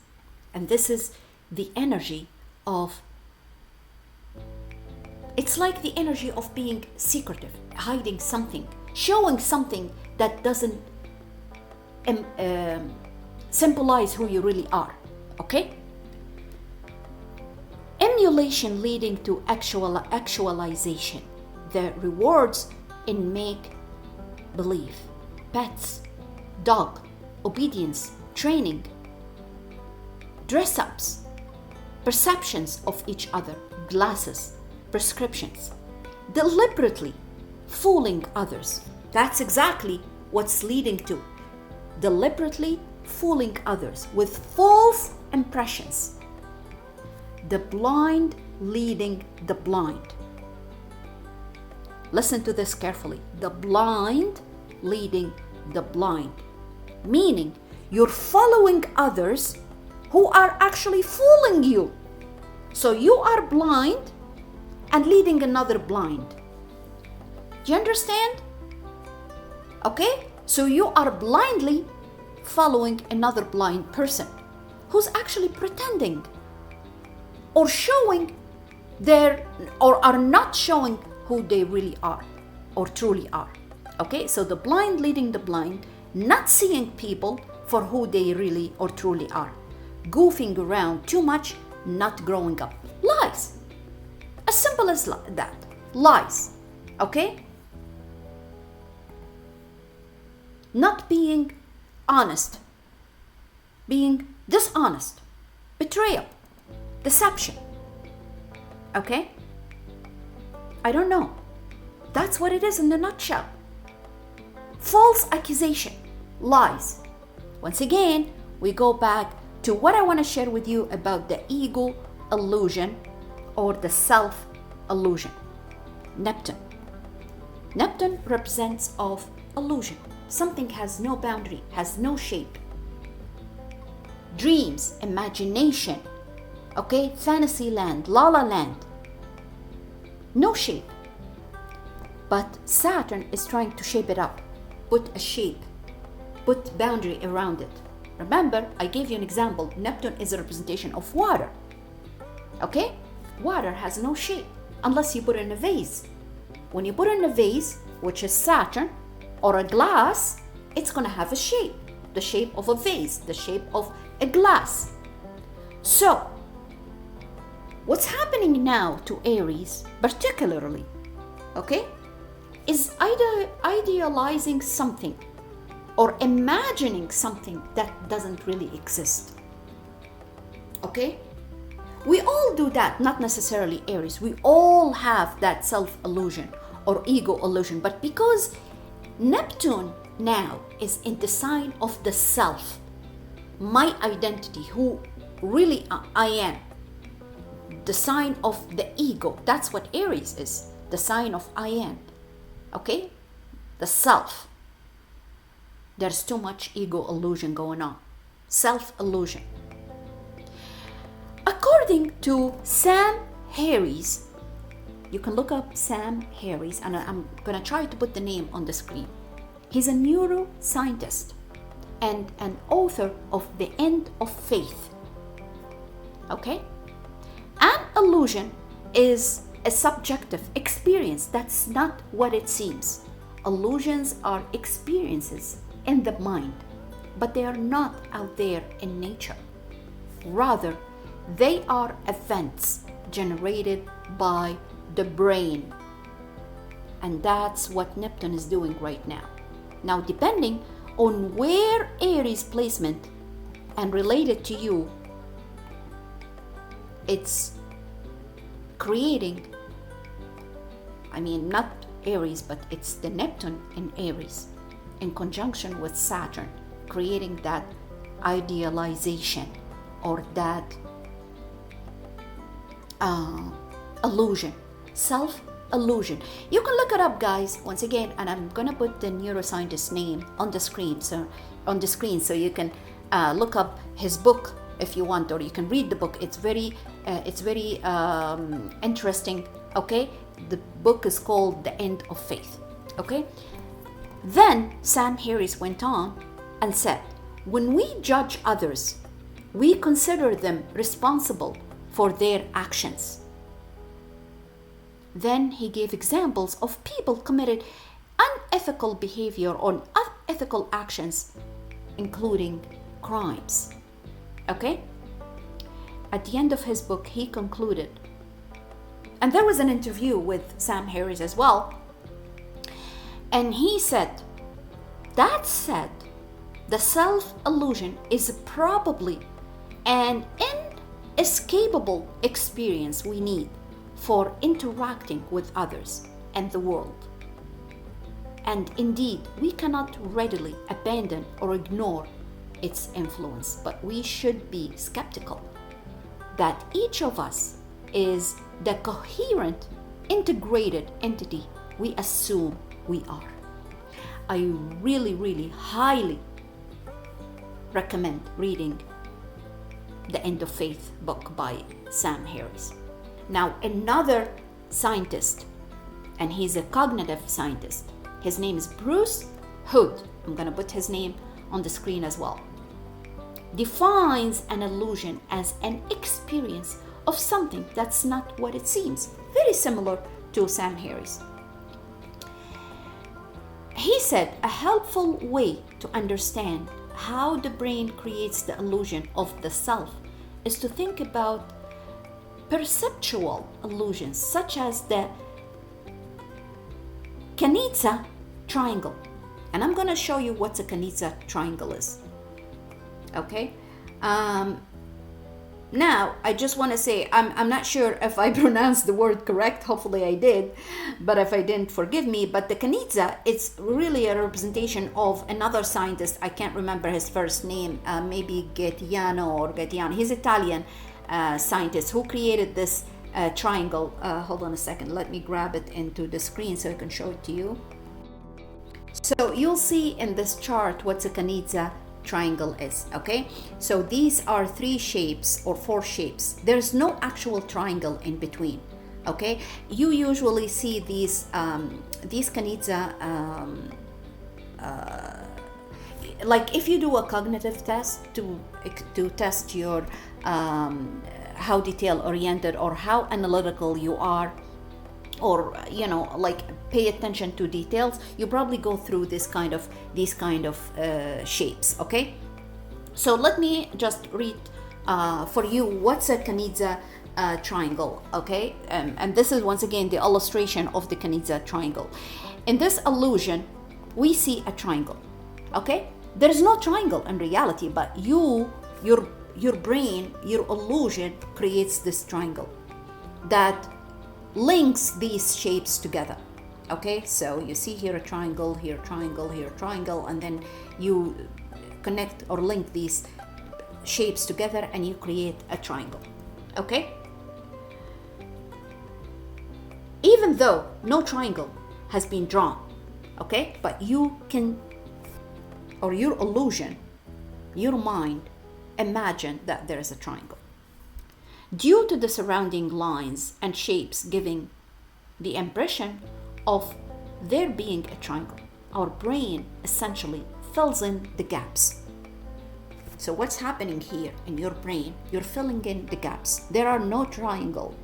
Speaker 1: and this is the energy of, it's like the energy of being secretive, hiding something, showing something that doesn't symbolize who you really are, okay? Emulation leading to actualization. The rewards in make believe, pets, dog, obedience, training, dress-ups, perceptions of each other, glasses, prescriptions, deliberately fooling others. That's exactly what's leading to deliberately fooling others with false impressions. The blind leading the blind. Listen to this carefully. The blind leading the blind. Meaning, you're following others who are actually fooling you. So you are blind and leading another blind. Do you understand? Okay? So you are blindly following another blind person who's actually pretending or showing or are not showing who they really are or truly are. Okay? So the blind leading the blind, not seeing people for who they really or truly are. Goofing around too much, not growing up. Lies. As simple as that. Lies. Okay? Not being honest. Being dishonest, betrayal, deception. Okay? I don't know. That's what it is in a nutshell. False accusation, lies. Once again, we go back to what I want to share with you about the ego illusion or the self illusion. Neptune. Neptune represents of illusion. Something has no boundary, has no shape. Dreams, imagination, okay, fantasy land, la la land. No shape. But Saturn is trying to shape it up, put a shape, put boundary around it. Remember, I gave you an example. Neptune is a representation of water. Okay? Water has no shape unless you put it in a vase. When you put it in a vase, which is Saturn, or a glass, it's going to have a shape. The shape of a vase, the shape of a glass. So, what's happening now to Aries, particularly, okay, is either idealizing something or imagining something that doesn't really exist. Okay? We all do that, not necessarily Aries. We all have that self-illusion or ego illusion. But because Neptune now is in the sign of the self, my identity, who really I am, the sign of the ego, that's what Aries is, the sign of I am. Okay? The self. There's too much ego illusion going on. Self-illusion. According to Sam Harris, you can look up Sam Harris, and I'm going to try to put the name on the screen. He's a neuroscientist and an author of The End of Faith. Okay? An illusion is a subjective experience. That's not what it seems. Illusions are experiences in the mind, but they are not out there in nature. Rather, they are events generated by the brain. And that's what Neptune is doing right now. Now, depending on where Aries placement and related to you, it's creating, not Aries, but it's the Neptune in Aries in conjunction with Saturn, creating that idealization or that illusion, self-illusion. You can look it up, guys, once again, and I'm gonna put the neuroscientist's name on the screen, so you can look up his book if you want, or you can read the book. It's very interesting. Okay, the book is called The End of Faith. Okay. Then Sam Harris went on and said, when we judge others, we consider them responsible for their actions. Then he gave examples of people committed unethical behavior or unethical actions, including crimes. Okay? At the end of his book, he concluded, and there was an interview with Sam Harris as well, and he said, that said, the self-illusion is probably an inescapable experience we need for interacting with others and the world. And indeed, we cannot readily abandon or ignore its influence, but we should be skeptical that each of us is the coherent, integrated entity we assume we are. I really, really highly recommend reading The End of Faith book by Sam Harris. Now, another scientist, and he's a cognitive scientist. His name is Bruce Hood. I'm going to put his name on the screen as well. Defines an illusion as an experience of something that's not what it seems. Very similar to Sam Harris. He said a helpful way to understand how the brain creates the illusion of the self is to think about perceptual illusions such as the Kanitsa triangle. And I'm going to show you what a Kanitsa triangle is. Okay? Now, I just want to say, I'm not sure if I pronounced the word correct. Hopefully I did, but if I didn't, forgive me. But the Kanizsa, it's really a representation of another scientist. I can't remember his first name, maybe Gettiano. He's Italian scientist who created this triangle. Hold on a second, let me grab it into the screen so I can show it to you. So you'll see in this chart what's a Kanizsa triangle is. Okay, so these are 3 shapes or 4 shapes. There's no actual triangle in between. Okay, you usually see these Kanizsa like if you do a cognitive test to test your how detail oriented or how analytical you are, or like pay attention to details, you probably go through these kind of shapes. Okay, so let me just read for you what's a Kanizsa triangle. Okay, and this is once again the illustration of the Kanizsa triangle. In this illusion we see a triangle. Okay, there is no triangle in reality, but your brain, your illusion creates this triangle that links these shapes together. Okay, so you see here a triangle, here a triangle, here a triangle, and then you connect or link these shapes together and you create a triangle. Okay, even though no triangle has been drawn. Okay, but you can, or your illusion, your mind, imagine that there is a triangle. Due to the surrounding lines and shapes giving the impression of there being a triangle, our brain essentially fills in the gaps. So what's happening here in your brain? You're filling in the gaps. There are no triangle,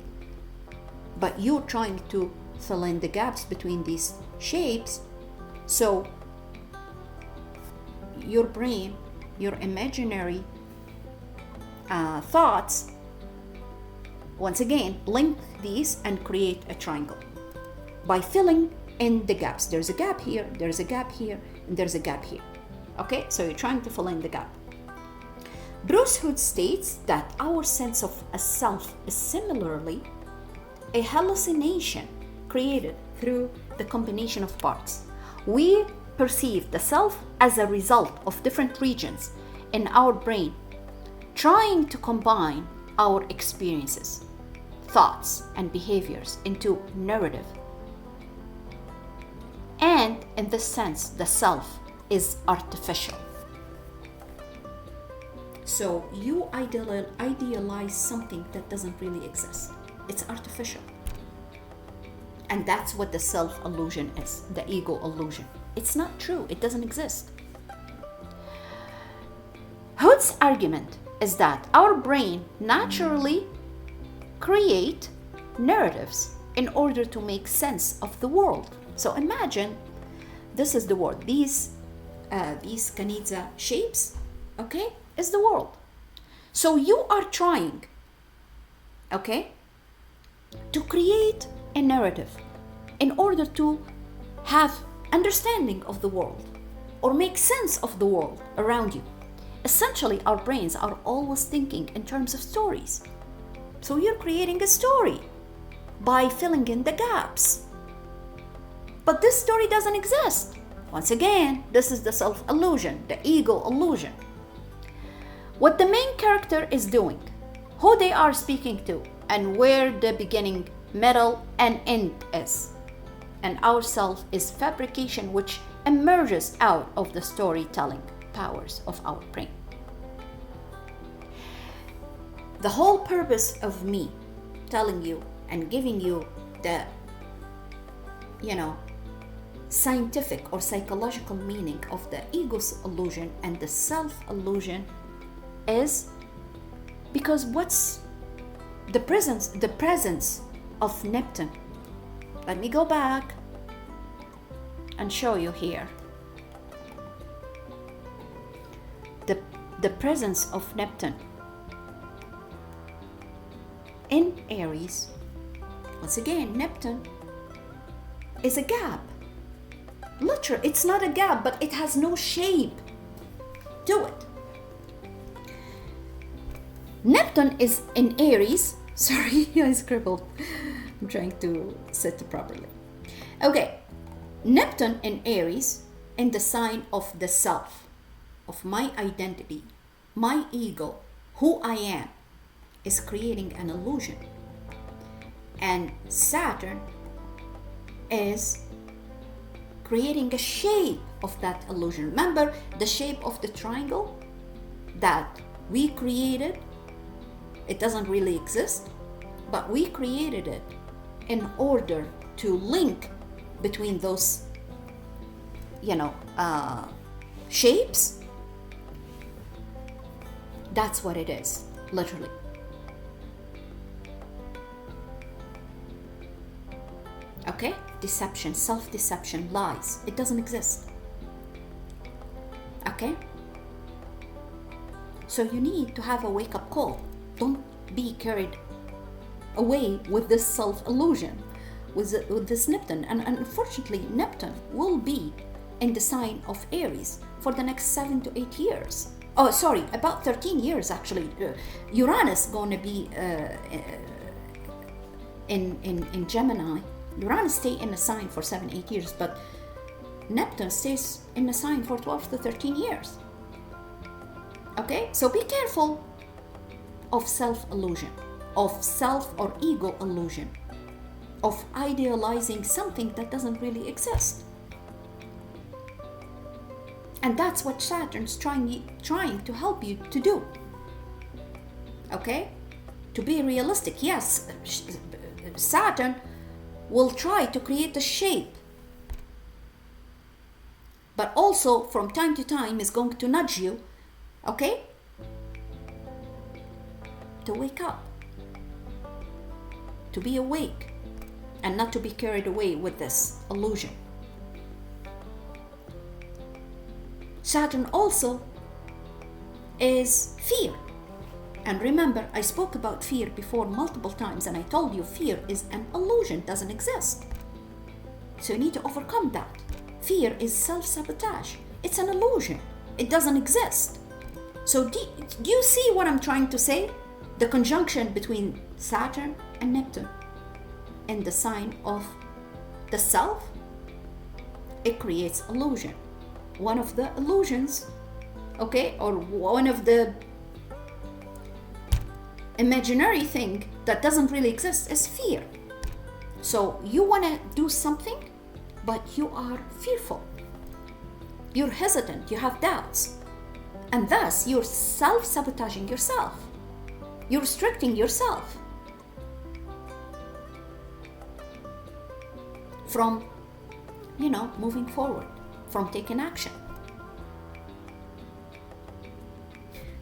Speaker 1: but you're trying to fill in the gaps between these shapes. So your brain, your imaginary thoughts, once again, link these and create a triangle by filling in the gaps. There's a gap here, there's a gap here, and there's a gap here. Okay, so you're trying to fill in the gap. Bruce Hood states that our sense of a self is similarly a hallucination created through the combination of parts. We perceive the self as a result of different regions in our brain trying to combine our experiences, thoughts, and behaviors into narrative. And in this sense, the self is artificial. So you idealize something that doesn't really exist. It's artificial. And that's what the self-illusion is, the ego illusion. It's not true, it doesn't exist. Hood's argument is that our brain naturally create narratives in order to make sense of the world. So imagine this is the world. These Kanizsa shapes, okay, is the world. So you are trying, okay, to create a narrative in order to have understanding of the world or make sense of the world around you. Essentially, our brains are always thinking in terms of stories. So you're creating a story by filling in the gaps. But this story doesn't exist. Once again, this is the self-illusion, the ego illusion. What the main character is doing, who they are speaking to, and where the beginning, middle, and end is. And our self is fabrication which emerges out of the storytelling powers of our brain. The whole purpose of me telling you and giving you the, scientific or psychological meaning of the ego's illusion and the self-illusion is because what's the presence of Neptune. Let me go back and show you here. The presence of Neptune in Aries. Once again, Neptune is a gap. Literally, it's not a gap, but it has no shape to it. Neptune is in Aries. Sorry, I scribbled. I'm trying to set it properly. Okay, Neptune in Aries in the sign of the self, of my identity, my ego, who I am, is creating an illusion. And Saturn is creating a shape of that illusion. Remember the shape of the triangle that we created? It doesn't really exist, but we created it in order to link between those, shapes. That's what it is, literally. Okay? Deception, self-deception, lies. It doesn't exist. Okay? So you need to have a wake-up call. Don't be carried away with this self-illusion, with this Neptune. And unfortunately, Neptune will be in the sign of Aries for the next 7 to 8 years. Oh, sorry, about 13 years actually. Uranus going to be in Gemini. Uranus stay in a sign for 7-8 years, but Neptune stays in a sign for 12 to 13 years. Okay, so be careful of self-illusion, of self or ego illusion, of idealizing something that doesn't really exist. And that's what Saturn's trying to help you to do. Okay? To be realistic, yes, Saturn will try to create a shape, but also from time to time is going to nudge you, okay, to wake up, to be awake, and not to be carried away with this illusion. Saturn also is fear. And remember, I spoke about fear before multiple times, and I told you fear is an illusion, doesn't exist. So you need to overcome that. Fear is self-sabotage. It's an illusion. It doesn't exist. So do you see what I'm trying to say? The conjunction between Saturn and Neptune in the sign of the self, it creates illusion. One of the illusions, okay, or one of the imaginary thing that doesn't really exist is fear. So you want to do something, but you are fearful. You're hesitant, you have doubts. And thus you're self-sabotaging yourself. You're restricting yourself from, moving forward, from taking action.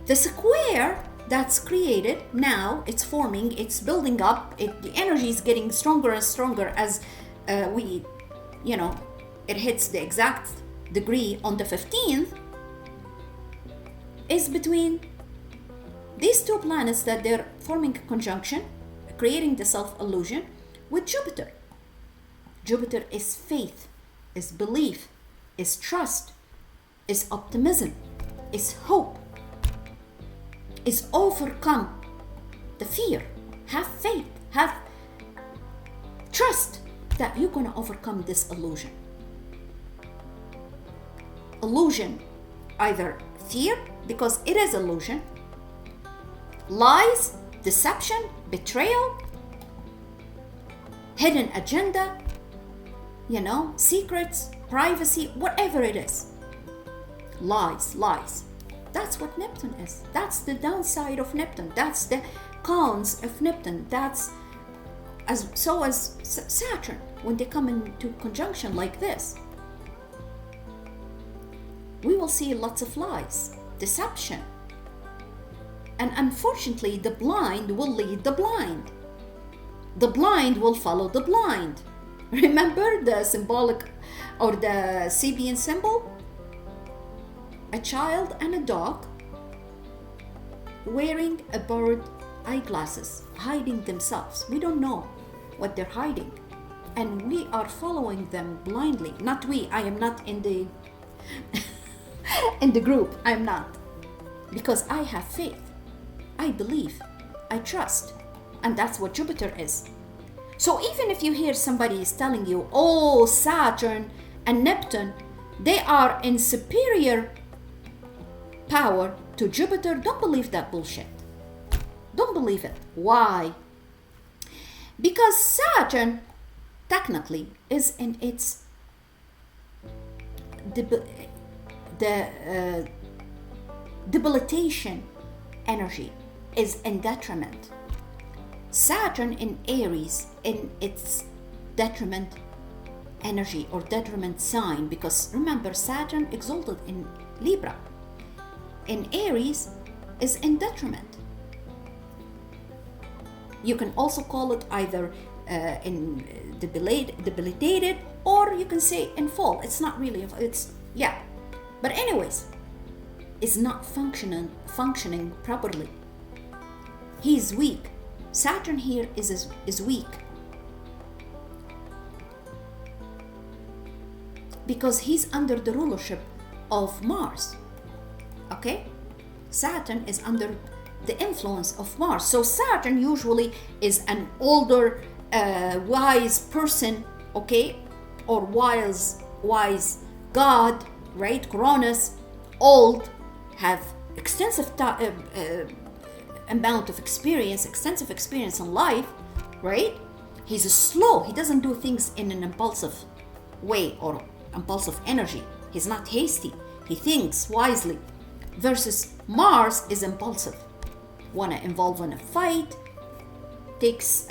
Speaker 1: The square that's created now, it's forming, it's building up, the energy is getting stronger and stronger as it hits the exact degree on the 15th, is between these two planets that they're forming a conjunction, creating the self-illusion with Jupiter. Jupiter is faith, is belief, is trust, is optimism, is hope, is overcome the fear. Have faith, have trust that you're going to overcome this illusion. Illusion, either fear, because it is illusion, lies, deception, betrayal, hidden agenda, secrets, privacy, whatever it is. Lies. That's what Neptune is. That's the downside of Neptune. That's the cons of Neptune. That's as Saturn, when they come into conjunction like this. We will see lots of lies, deception. And unfortunately, the blind will lead the blind. The blind will follow the blind. Remember the symbolic or the Sabian symbol? A child and a dog wearing a bird eyeglasses, hiding themselves. We don't know what they're hiding. And we are following them blindly. Not we, I am not in the in the group. I'm not. Because I have faith. I believe, I trust. And that's what Jupiter is. So even if you hear somebody is telling you, oh, Saturn and Neptune, they are in superior power to Jupiter, don't believe that bullshit. Don't believe it. Why? Because Saturn technically is in its debilitation energy, is in detriment. Saturn in Aries in its detriment energy or detriment sign, because remember, Saturn exalted in Libra, in Aries is in detriment. You can also call it either in debilitated, or you can say in fall. It's not really, it's, yeah. But anyways, it's not functioning properly. He's weak. Saturn here is weak. Because he's under the rulership of Mars. Okay? Saturn is under the influence of Mars. So Saturn usually is an older, wise person, okay? Or wise god, right? Cronus, old, have extensive amount of experience, extensive experience in life, right? He's slow. He doesn't do things in an impulsive way or impulsive energy. He's not hasty. He thinks wisely. Versus Mars is impulsive. Wanna involve in a fight, takes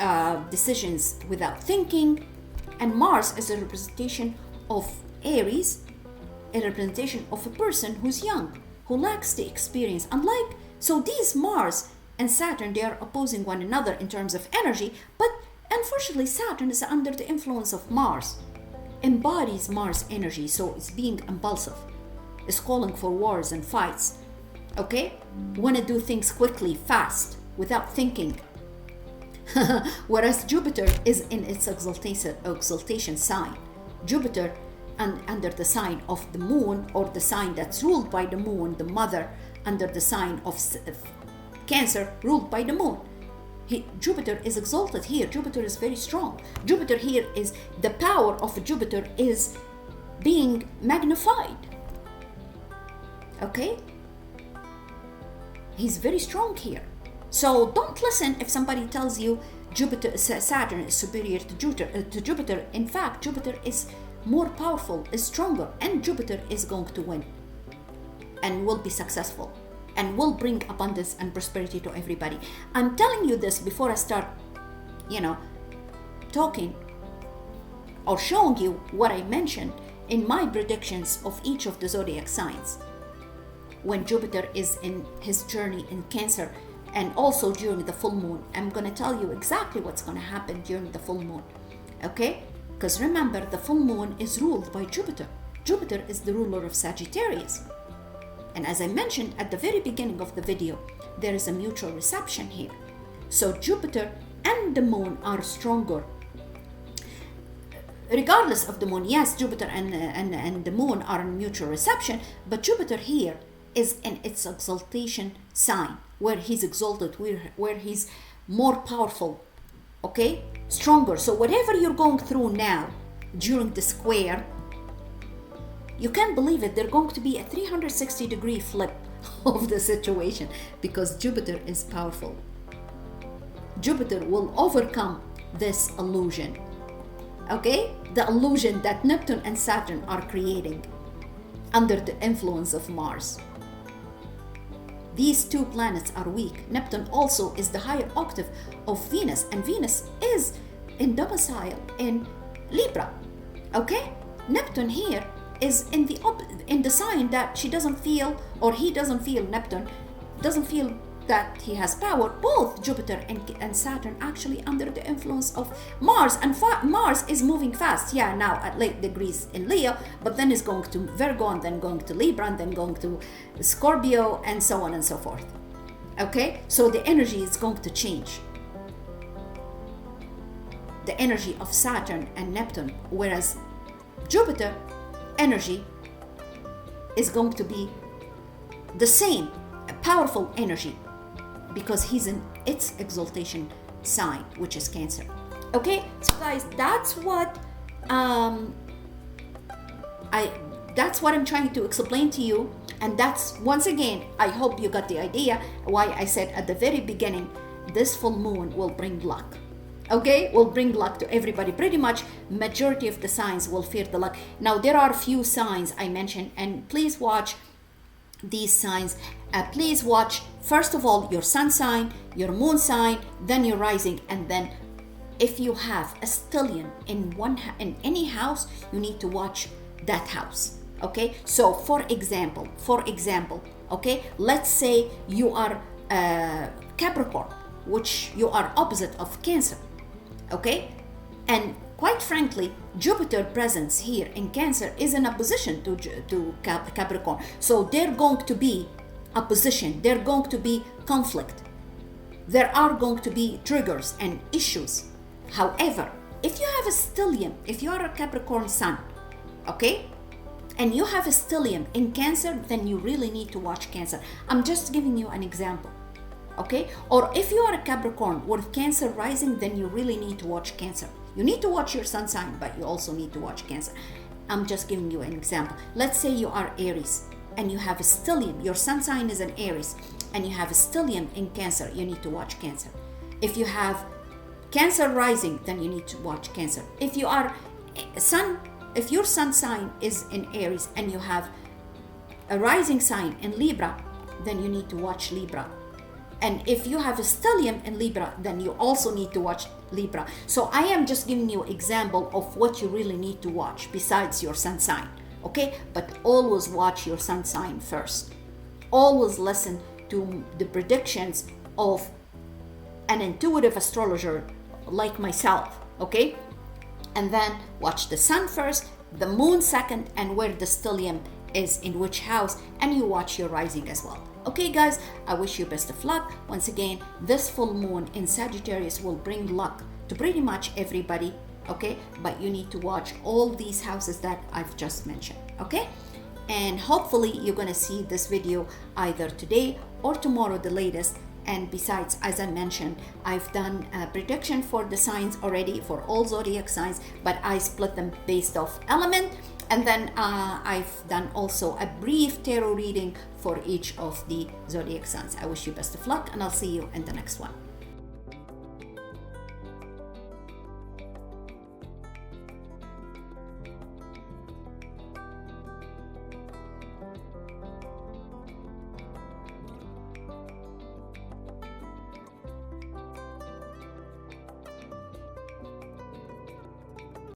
Speaker 1: decisions without thinking. And Mars is a representation of Aries, a representation of a person who's young, who lacks the experience. So these Mars and Saturn, they are opposing one another in terms of energy, but unfortunately Saturn is under the influence of Mars, embodies Mars energy, so it's being impulsive, it's calling for wars and fights, okay? Want to do things quickly, fast, without thinking. Whereas Jupiter is in its exaltation sign. Jupiter under the sign of the moon, or the sign that's ruled by the moon, the mother, under the sign of Cancer, ruled by the moon. Jupiter is exalted here. Jupiter is very strong. Jupiter here is, the power of Jupiter is being magnified. Okay? He's very strong here. So don't listen if somebody tells you Saturn is superior to Jupiter. In fact, Jupiter is more powerful, is stronger, and Jupiter is going to win and will be successful and will bring abundance and prosperity to everybody. I'm telling you this before I start, talking or showing you what I mentioned in my predictions of each of the zodiac signs. When Jupiter is in his journey in Cancer, and also during the full moon, I'm going to tell you exactly what's going to happen during the full moon. Okay? Because remember, the full moon is ruled by Jupiter. Jupiter is the ruler of Sagittarius. And as I mentioned at the very beginning of the video, there is a mutual reception here. So Jupiter and the moon are stronger. Regardless of the moon, yes, Jupiter and the moon are in mutual reception, but Jupiter here is in its exaltation sign, where he's exalted, where he's more powerful, okay? Stronger. So whatever you're going through now during the square, you can't believe it, there's going to be a 360-degree flip of the situation, because Jupiter is powerful. Jupiter will overcome this illusion, okay? The illusion that Neptune and Saturn are creating under the influence of Mars. These two planets are weak. Neptune also is the higher octave of Venus, and Venus is in domicile in Libra, okay? Neptune here is in the sign that she doesn't feel, or he doesn't feel, Neptune doesn't feel that he has power. Both Jupiter and Saturn actually under the influence of Mars, and Mars is moving fast, now at late degrees in Leo, but then is going to Virgo, and then going to Libra, and then going to Scorpio, and so on and so forth. Okay, so the energy is going to change, the energy of Saturn and Neptune, whereas Jupiter energy is going to be the same, a powerful energy. because he's in its exaltation sign, which is Cancer. Okay, so guys, that's what that's what I'm trying to explain to you. And that's, once again, I hope you got the idea why I said at the very beginning, this full moon will bring luck. Okay, will bring luck to everybody. Pretty much majority of the signs will feel the luck. Now there are a few signs I mentioned, and please watch these signs. Please watch, first of all, your sun sign, your moon sign, then your rising, and then if you have a stellium in any house, you need to watch that house. Okay, so for example, okay, let's say you are Capricorn, which you are opposite of Cancer. Okay, and quite frankly, Jupiter presence here in Cancer is in opposition to Capricorn. So they're going to be opposition, they're going to be conflict, there are going to be triggers and issues. However, if you have a stellium, if you are a Capricorn sun, okay, and you have a stellium in Cancer, then you really need to watch Cancer. I'm just giving you an example. Okay, or if you are a Capricorn with Cancer rising, then you really need to watch Cancer. You need to watch your sun sign, but you also need to watch Cancer. I'm just giving you an example. Let's say you are Aries and you have a stellium, your sun sign is an Aries, and you have a stellium in Cancer, you need to watch Cancer. If you have Cancer rising, then you need to watch Cancer. If you are if your sun sign is in Aries and you have a rising sign in Libra, then you need to watch Libra. And if you have a stellium in Libra, then you also need to watch Libra. So I am just giving you example of what you really need to watch besides your sun sign, okay? But always watch your sun sign first. Always listen to the predictions of an intuitive astrologer like myself, okay? And then watch the sun first, the moon second, and where the stellium is in which house, and you watch your rising as well. Okay guys, I wish you best of luck. Once again, this full moon in Sagittarius will bring luck to pretty much everybody, okay? But you need to watch all these houses that I've just mentioned, okay? And hopefully you're gonna see this video either today or tomorrow the latest. And besides, as I mentioned, I've done a prediction for the signs already for all zodiac signs, but I split them based off element. And then I've done also a brief tarot reading for each of the zodiac signs. I wish you best of luck, and I'll see you in the next one.